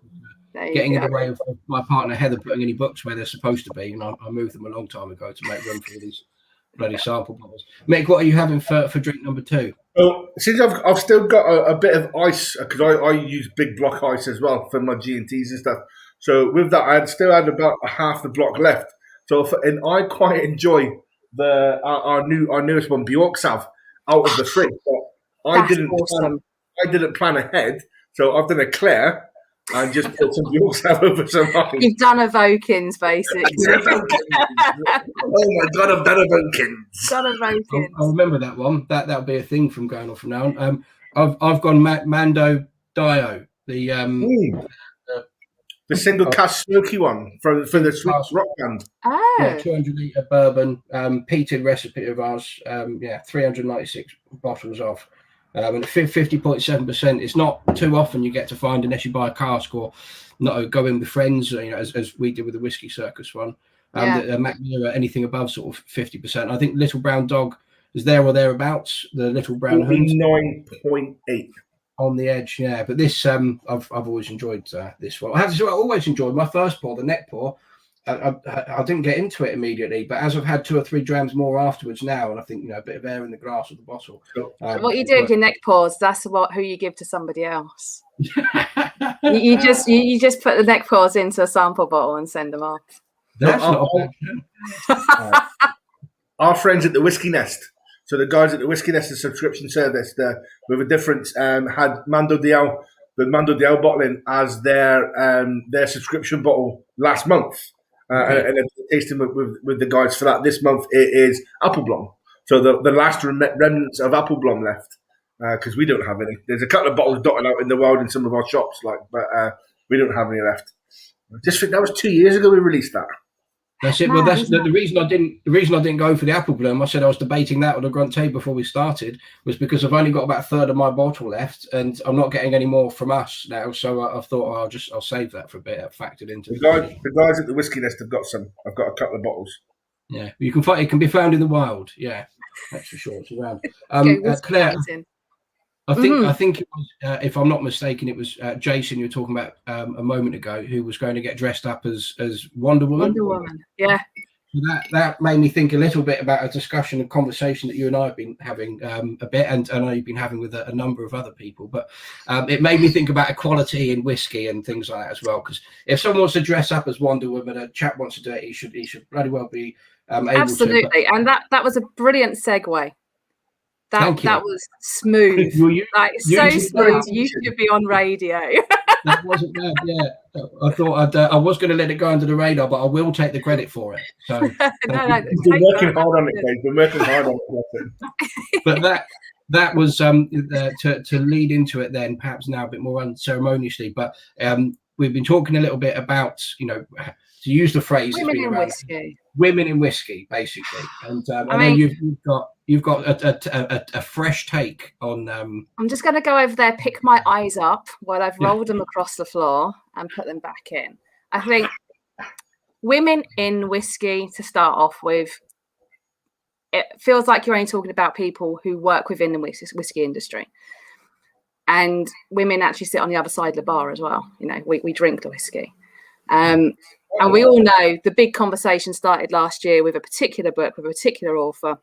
Getting in the way of my partner Heather putting any books where they're supposed to be. You know, I moved them a long time ago to make room for these bloody sample bottles. Mick, what are you having for drink number 2? Well, since I've still got a bit of ice, because I use big block ice as well for my G&Ts and stuff. So with that, I still had about half the block left. So and I quite enjoy our newest one, Bjorksav, out of the fridge. But I didn't plan ahead, so I've done a Claire. And just put some Bjorksav over some ice. You've done a Vokins, basically. Oh my God, I've done a Vokins. Done a Vokins. I remember that one. That'll be a thing from going on from now on. I've gone Mando Dio, the single cask smoky one for the Swiss rock band. Oh, yeah, 200 litre bourbon, peated recipe of ours. 396 bottles of. And 50.7%. It's not too often you get to find unless you buy a cask or not go in with friends, you know, as we did with the Whiskey Circus one. The Mackmyra, anything above sort of 50%. I think Little Brown Dog is there or thereabouts. The Little Brown Hood 9.8 on the edge. Yeah, but this I've always enjoyed this one. I have to say, I always enjoyed my first pour, the neck pour. I didn't get into it immediately, but as I've had 2 or 3 drams more afterwards now, and I think, you know, a bit of air in the glass of the bottle. What you do with your neck pours, that's who you give to somebody else. you just put the neck pours into a sample bottle and send them off. That's not a bad Our friends at the Whiskey Nest. So the guys at the Whiskey Nest, the subscription service, with a difference, had Mando Diao, the Mando Diao bottling as their subscription bottle last month. And tasting with the guys for that this month, it is Apple Blom. So the last remnants of Apple Blom left, because we don't have any. There's a couple of bottles dotted out in the wild in some of our shops, but we don't have any left. Just think that was 2 years ago we released that. That's it. Well, that's the reason I didn't go for the Apple Bloom. I said I was debating that on the Grunt Tape before we started, was because I've only got about a third of my bottle left, and I'm not getting any more from us now. So I thought I'll save that for a bit. Factored into the guys at the Whiskey Nest have got some. I've got a couple of bottles. Yeah, you can find it. Can be found in the wild. Yeah, that's for sure. It's around. Claire, I think it was, if I'm not mistaken, it was Jason you were talking about a moment ago, who was going to get dressed up as Wonder Woman. Wonder Woman, yeah. That made me think a little bit about a discussion and conversation that you and I have been having a bit, and I know you've been having with a number of other people. But it made me think about equality in whiskey and things like that as well. Because if someone wants to dress up as Wonder Woman, a chap wants to do it, he should bloody well be able absolutely to. And that was a brilliant segue. That was smooth. So smooth. You should be on radio. That wasn't bad. Yeah, I thought I was going to let it go under the radar, but I will take the credit for it. So You've been working hard on it, Dave. Been working hard on it. But that was to lead into it. Then perhaps now a bit more unceremoniously, but we've been talking a little bit about, you know, to use the phrase women in whiskey, basically. And I know you've got a fresh take on. I'm just going to go over there, pick my eyes up while I've rolled them across the floor and put them back in. I think women in whiskey, to start off with, it feels like you're only talking about people who work within the whiskey industry. And women actually sit on the other side of the bar as well. You know, we drink the whiskey. And we all know the big conversation started last year with a particular book, with a particular author.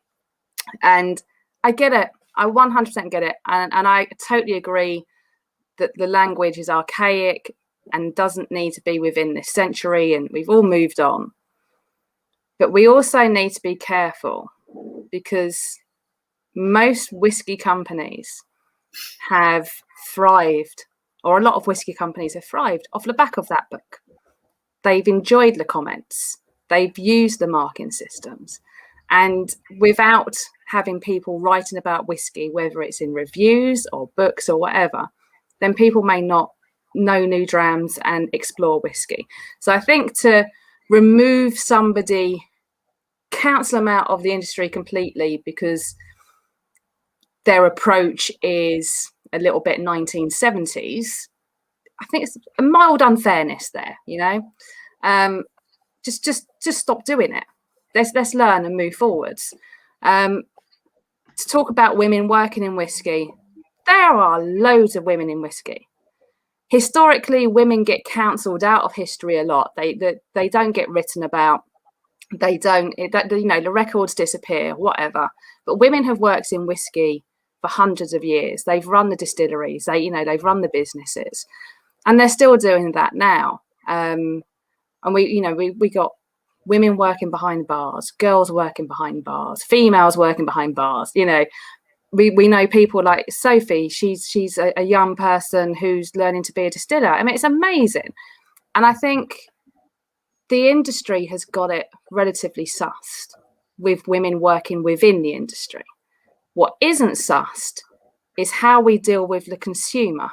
And I get it. I 100% get it. And I totally agree that the language is archaic and doesn't need to be within this century. And we've all moved on. But we also need to be careful, because most whiskey companies have thrived, or a lot of whiskey companies have thrived off the back of that book. They've enjoyed the comments, they've used the marking systems, and without having people writing about whiskey, whether it's in reviews or books or whatever, then people may not know new drams and explore whiskey. So I think to remove somebody, counsel them out of the industry completely because their approach is a little bit 1970s, I think it's a mild unfairness there, you know. Just stop doing it. Let's learn and move forwards. To talk about women working in whiskey, there are loads of women in whiskey. Historically, women get cancelled out of history a lot. They don't get written about. They don't, you know, the records disappear, whatever. But women have worked in whiskey for hundreds of years. They've run the distilleries. They've run the businesses, and they're still doing that now. And we got women working behind bars, girls working behind bars, females working behind bars. You know, we know people like Sophie. She's a young person who's learning to be a distiller. I mean, it's amazing. And I think the industry has got it relatively sussed with women working within the industry. What isn't sussed is how we deal with the consumer,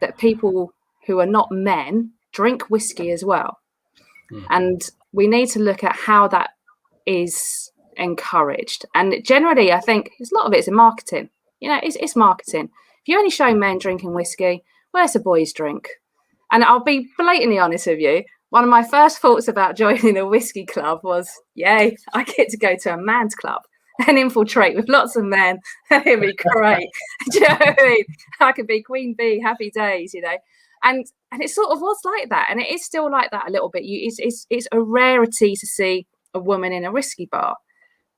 that people who are not men drink whiskey as well. Mm. And we need to look at how that is encouraged. And generally, I think a lot of it's in marketing. You know, it's marketing. If you only show men drinking whiskey, well, it's a boys' drink. And I'll be blatantly honest with you, one of my first thoughts about joining a whiskey club was, yay, I get to go to a man's club and infiltrate with lots of men. It'd be great. Do you know what I mean? I could be Queen Bee, happy days, you know. And it sort of was like that. And it is still like that a little bit. It's a rarity to see a woman in a whiskey bar.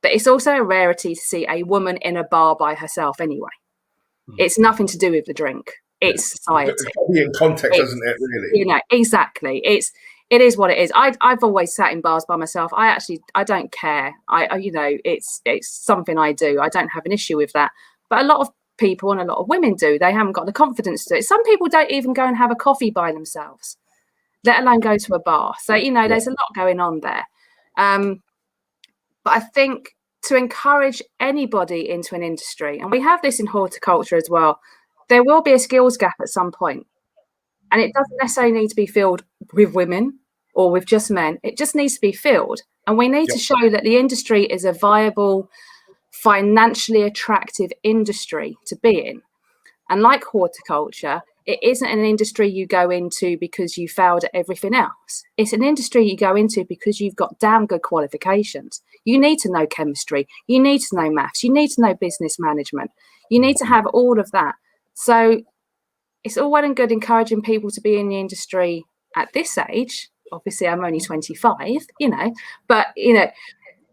But it's also a rarity to see a woman in a bar by herself anyway. It's nothing to do with the drink. It's society. It's probably in context, isn't it, really? You know, exactly. It is what it is. I've always sat in bars by myself. I don't care. It's something I do. I don't have an issue with that. But a lot of people and a lot of women do. They haven't got the confidence to do it. Some people don't even go and have a coffee by themselves, let alone go to a bar. So, you know, there's a lot going on there. But I think to encourage anybody into an industry, and we have this in horticulture as well, there will be a skills gap at some point. And it doesn't necessarily need to be filled with women or with just men. It just needs to be filled. And we need to show that the industry is a viable, financially attractive industry to be in. And like horticulture, it isn't an industry you go into because you failed at everything else. It's an industry you go into because you've got damn good qualifications. You need to know chemistry. You need to know maths. You need to know business management. You need to have all of that. So it's all well and good encouraging people to be in the industry at this age. Obviously, I'm only 25, you know, but, you know,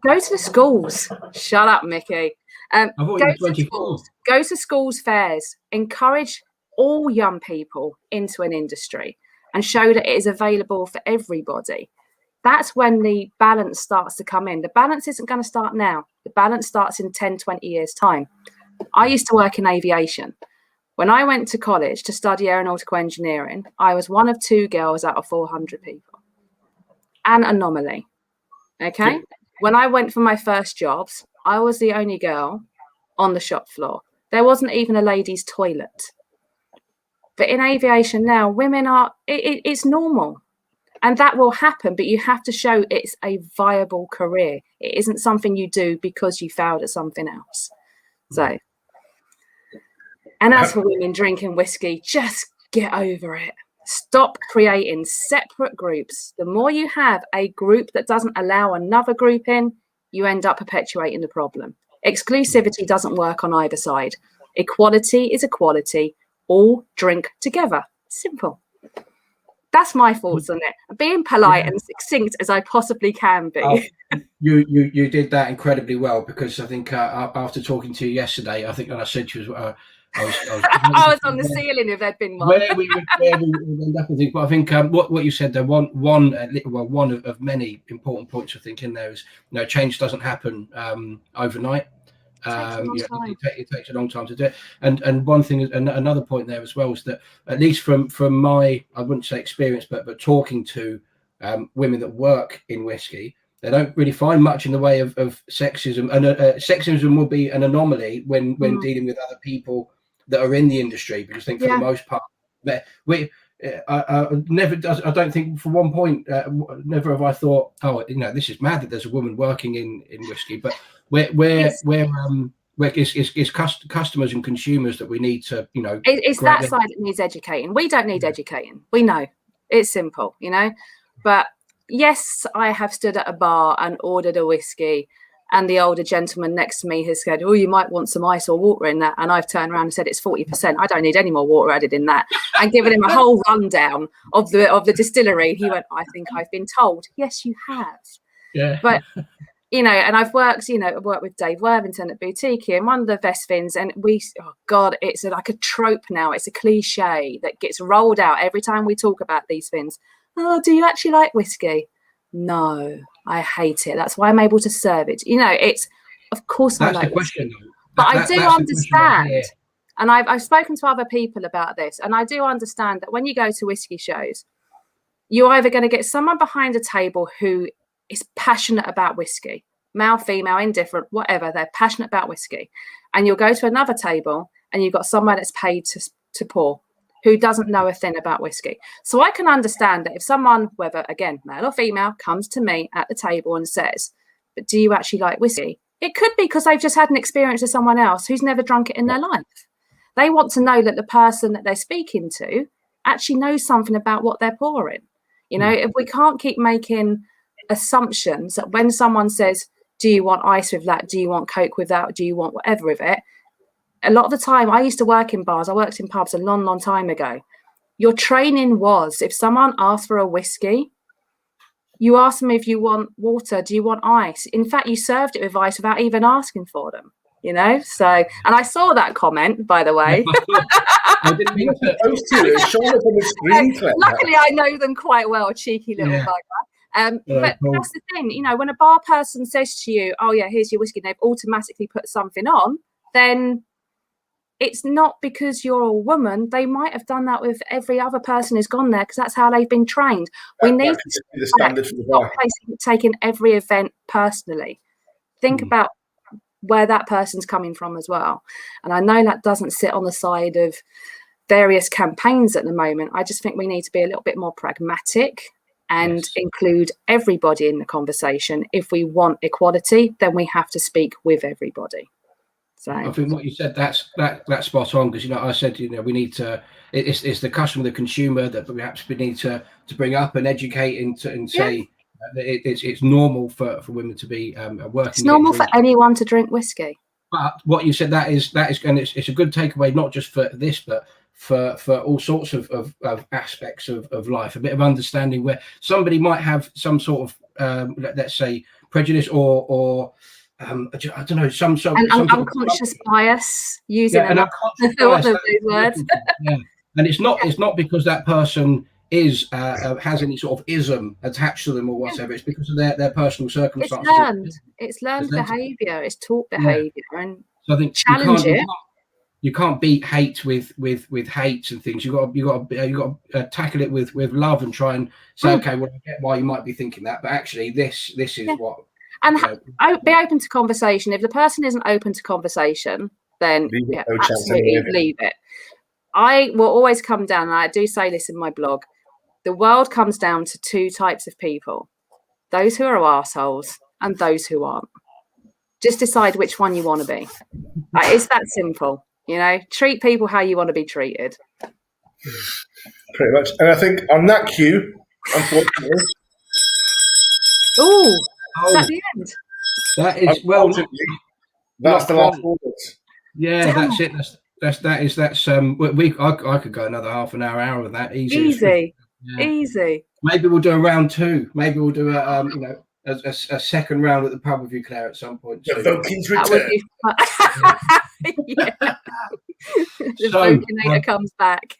go to the schools. Shut up, Mickey. Go to schools fairs. Encourage all young people into an industry and show that it is available for everybody. That's when the balance starts to come in. The balance isn't going to start now. The balance starts in 10, 20 years' time. I used to work in aviation. When I went to college to study aeronautical engineering, I was one of 2 girls out of 400 people. An anomaly. Okay? When I went for my first jobs, I was the only girl on the shop floor. There wasn't even a ladies' toilet. But in aviation now, women are, it's normal. And that will happen, but you have to show it's a viable career. It isn't something you do because you failed at something else. So, and as for women drinking whiskey, just get over it. Stop creating separate groups. The more you have a group that doesn't allow another group in, you end up perpetuating the problem. Exclusivity doesn't work on either side. Equality is equality. All drink together. Simple. That's my thoughts on it. Being polite and succinct as I possibly can be. You did that incredibly well, because I think after talking to you yesterday, I think, and I said to you, I was on the ceiling if there'd been one. Where we end up, I think. But I think what you said there, one of many important points I think in there is, you know, change doesn't happen overnight. It takes a long time to do it. And one thing, and another point there as well, is that at least from my, I wouldn't say experience, but talking to women that work in whiskey, they don't really find much in the way of sexism, and sexism will be an anomaly when dealing with other people that are in the industry, because I think for the most part, I don't think for one point, never have I thought, oh, this is mad that there's a woman working in whiskey, but it's customers and consumers that we need to, it's that side that needs educating. We don't need educating. We know it's simple, but yes, I have stood at a bar and ordered a whiskey, and the older gentleman next to me has said, oh, you might want some ice or water in that. And I've turned around and said, it's 40%. I don't need any more water added in that. And given him a whole rundown of the distillery. He went, I think I've been told. Yes, you have. Yeah. But, and I've worked with Dave Worthington at Boutique, and one of the best things, and it's like a trope now. It's a cliche that gets rolled out every time we talk about these things. Oh, do you actually like whiskey? No, I hate it. That's why I'm able to serve it. It's, of course, I like the question, but I do understand, and I've spoken to other people about this, and I do understand that when you go to whiskey shows, you're either going to get someone behind a table who is passionate about whiskey, male, female, indifferent, whatever, they're passionate about whiskey, and you'll go to another table and you've got someone that's paid to pour, who doesn't know a thing about whiskey. So I can understand that if someone, whether, again, male or female, comes to me at the table and says, but do you actually like whiskey? It could be because they've just had an experience with someone else who's never drunk it in their life. They want to know that the person that they're speaking to actually knows something about what they're pouring. If we can't keep making assumptions that when someone says, do you want ice with that? Do you want Coke with that? Do you want whatever with it? A lot of the time, I used to work in bars. I worked in pubs a long, long time ago. Your training was, if someone asked for a whiskey, you asked them if you want water, do you want ice? In fact, you served it with ice without even asking for them, So, and I saw that comment, by the way. I didn't mean to. Luckily, I know them quite well, cheeky little bugger. But cool. That's the thing, when a bar person says to you, oh, yeah, here's your whiskey, they've automatically put something on, then it's not because you're a woman. They might have done that with every other person who's gone there because that's how they've been trained. We need to stop taking every event personally. Think about where that person's coming from as well. And I know that doesn't sit on the side of various campaigns at the moment. I just think we need to be a little bit more pragmatic and include everybody in the conversation. If we want equality, then we have to speak with everybody. So I think what you said, that's spot on, because I said we need to, it's the customer, the consumer that perhaps we need to bring up and educate and say that it's normal for women to be working. It's normal for anyone to drink whiskey. But what you said, that is and it's a good takeaway, not just for this, but for all sorts of aspects of life. A bit of understanding where somebody might have some sort of let's say prejudice or I don't know, some unconscious bias using those words. And it's not because that person has any sort of ism attached to them or whatever. It's because of their personal circumstances. It's learned behaviour. It's taught behaviour, and so I think challenge it. You can't beat hate with hate and things. You got to tackle it with love and try and say, okay, well, I get why you might be thinking that, but actually, this is what. And be open to conversation. If the person isn't open to conversation, then absolutely leave it. I will always come down, and I do say this in my blog, the world comes down to two types of people: those who are arseholes and those who aren't. Just decide which one you want to be. It's that simple. Treat people how you want to be treated. Pretty much. And I think on that cue, unfortunately. Is that the end? That is that's the last words. Yeah, that's it. I could go another half an hour with that easy. Easy. Maybe we'll do a round two. Maybe we'll do a second round at the pub with you, Claire, at some point. The Vokins return. The Vokinator comes back.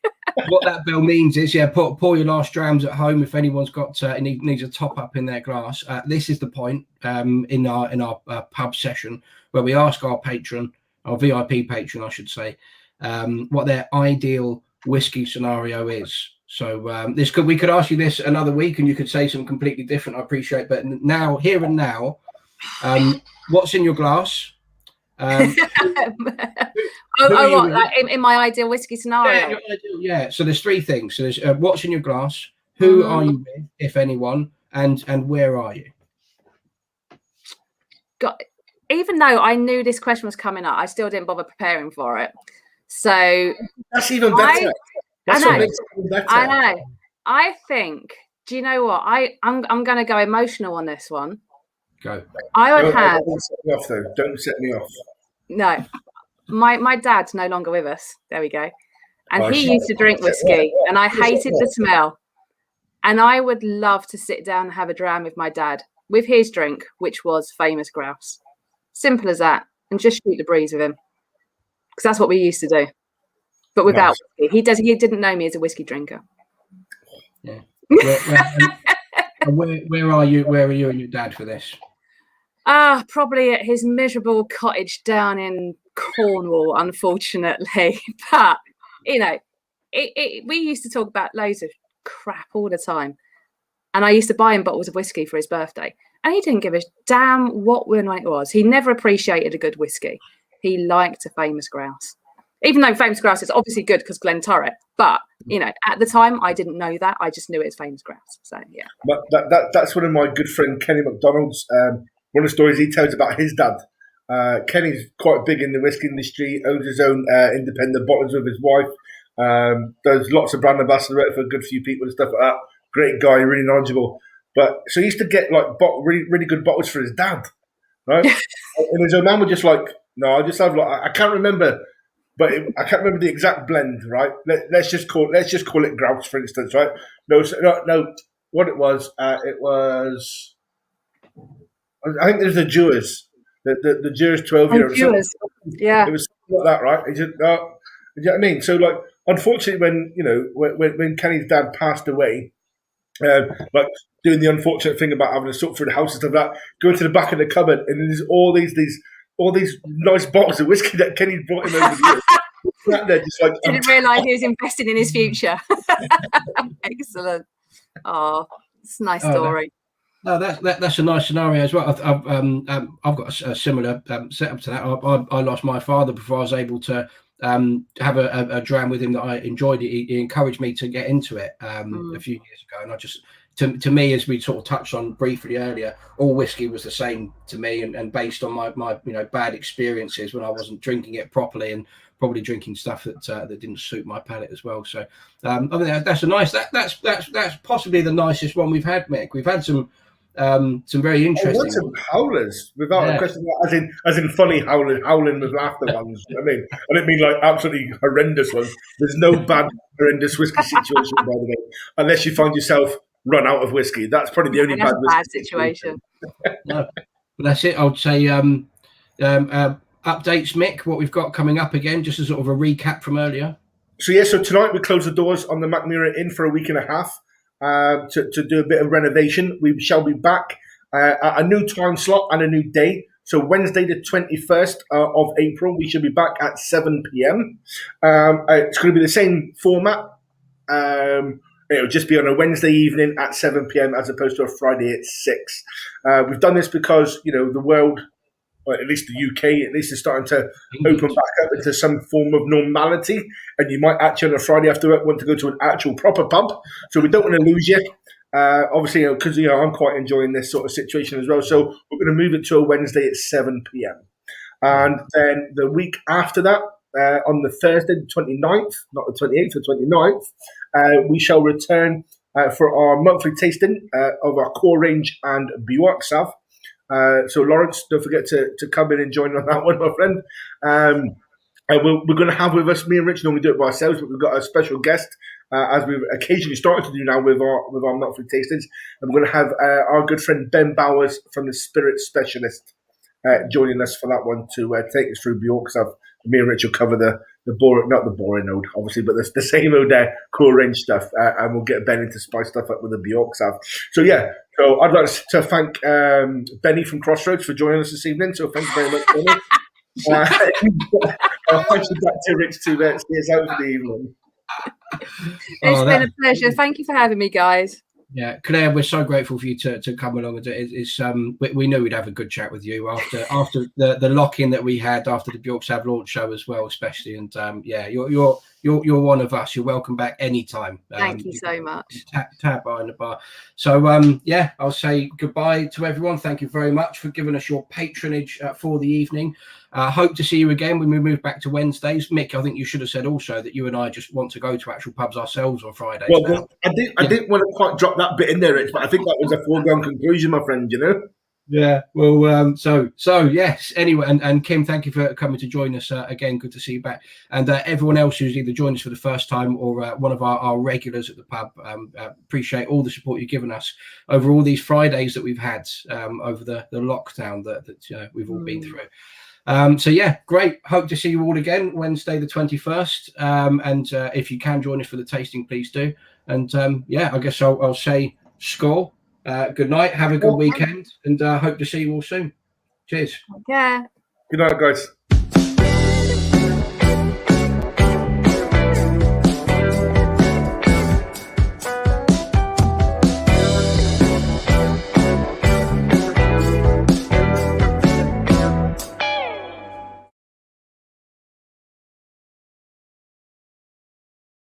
What that bell means is, pour your last drams at home. If anyone's got needs a top up in their glass, this is the point in our pub session where we ask our patron, our VIP patron, I should say, what their ideal whiskey scenario is. So we could ask you this another week, and you could say something completely different. I appreciate, but now, here and now, what's in your glass? Like in my ideal whiskey scenario? Yeah. So there's three things. So there's what's in your glass, who are you with, if anyone, and where are you? God, even though I knew this question was coming up, I still didn't bother preparing for it. So that's even better. I know. I think. Do you know what? I'm going to go emotional on this one. Go. I would have. Don't set me off, though. Don't set me off. No, my dad's no longer with us. There we go. And he used to drink whiskey, and I hated the smell. And I would love to sit down and have a dram with my dad with his drink, which was famous grouse. Simple as that, and just shoot the breeze with him, because that's what we used to do. But without whiskey, he didn't know me as a whiskey drinker. Yeah. Where are you? Where are you and your dad for this? Probably at his miserable cottage down in Cornwall, unfortunately. But we used to talk about loads of crap all the time, and I used to buy him bottles of whiskey for his birthday, and he didn't give a damn what night it was. He never appreciated a good whiskey. He liked a famous grouse. Even though famous grouse is obviously good because Glenturret, but at the time I didn't know that. I just knew it was famous grouse. So yeah. But that's one of my good friend Kenny McDonald's. One of the stories he tells about his dad. Kenny's quite big in the whiskey industry. Owns his own independent bottlers with his wife. Does lots of brand ambassador for a good few people and stuff like that. Great guy, really knowledgeable. But so he used to get like really, really good bottles for his dad, right? And his old man would just like, no, I just have like I can't remember. But I can't remember the exact blend, right? Let's just call it grouse, for instance, right? No. What it was, I think there's the Jewers, the Jewers 12-year. Jewers, yeah. It was something like that, right? You know what I mean? So, like, unfortunately, when Kenny's dad passed away, like doing the unfortunate thing about having to sort through the house and stuff like that, going to the back of the cupboard, and there's all these nice bottles of whiskey that Kenny brought him over the years. Just like, didn't realise he was investing in his future. Excellent. Oh, it's a nice story. That's a nice scenario as well. I've got a similar setup to that. I lost my father before I was able to have a dram with him that I enjoyed. He encouraged me to get into it a few years ago, and I just. To me, as we sort of touched on briefly earlier, all whiskey was the same to me, and based on my bad experiences when I wasn't drinking it properly and probably drinking stuff that didn't suit my palate as well. So I mean that's a nice that's possibly the nicest one we've had, Mick. We've had some very interesting. Lots of howlers, without a question, as in funny howling with laughter ones. I mean, I don't mean like absolutely horrendous ones. There's no bad horrendous whiskey situation, by the way, unless you find yourself run out of whiskey. That's probably the only bad situation. No, but that's it. I would say updates, Mick, what we've got coming up again, just as sort of a recap from earlier. So tonight we close the doors on the Mackmyra Inn for a week and a half to do a bit of renovation. We shall be back at a new time slot and a new day. So Wednesday the 21st of April, we should be back at 7 p.m. It's going to be the same format. It'll just be on a Wednesday evening at 7 p.m. as opposed to a Friday at 6. We've done this because, the world, or at least the UK, at least is starting to open back up into some form of normality. And you might actually on a Friday after work want to go to an actual proper pub. So we don't want to lose you. Obviously, because I'm quite enjoying this sort of situation as well. So we're going to move it to a Wednesday at 7 p.m. And then the week after that, on the Thursday, the 29th, not the 28th, the 29th, we shall return for our monthly tasting of our core range and Bjork Sav. So Lawrence, don't forget to come in and join on that one, my friend. We're going to have with us, me and Rich normally do it by ourselves, but we've got a special guest, as we've occasionally started to do now with our monthly tastings. And we're going to have our good friend Ben Bowers from the Spirit Specialist joining us for that one to take us through Bjork Sav. Me and Rich will cover not the boring old, obviously, but the same old core range stuff, and we'll get Benny to spice stuff up with the Bjorks have. So yeah, so I'd like to thank Benny from Crossroads for joining us this evening. So thank you very much, Benny. I'll pass you back to Rich to see us out for the evening. It's been a pleasure. Thank you for having me, guys. Yeah, Claire, we're so grateful for you to come along and do it. We knew we'd have a good chat with you after the lock-in that we had after the Bjorks Have launch show as well, especially. And yeah, you're one of us. You're welcome back anytime. Thank you so much. Tab behind the bar. So yeah, I'll say goodbye to everyone. Thank you very much for giving us your patronage for the evening. Hope to see you again when we move back to Wednesdays. Mick, I think you should have said also that you and I just want to go to actual pubs ourselves on Fridays. Well, I didn't want to quite drop that bit in there, Rich, but I think that was a foregone conclusion, my friend, you know? Yeah, well, so yes. Anyway, and Kim, thank you for coming to join us again. Good to see you back. And everyone else who's either joined us for the first time or one of our regulars at the pub, appreciate all the support you've given us over all these Fridays that we've had over the lockdown that we've all been through. So yeah, great. Hope to see you all again Wednesday the 21st. And if you can join us for the tasting, please do. And yeah, I guess I'll say score. Good night. Have a good weekend, and hope to see you all soon. Cheers. Yeah. Good night, guys.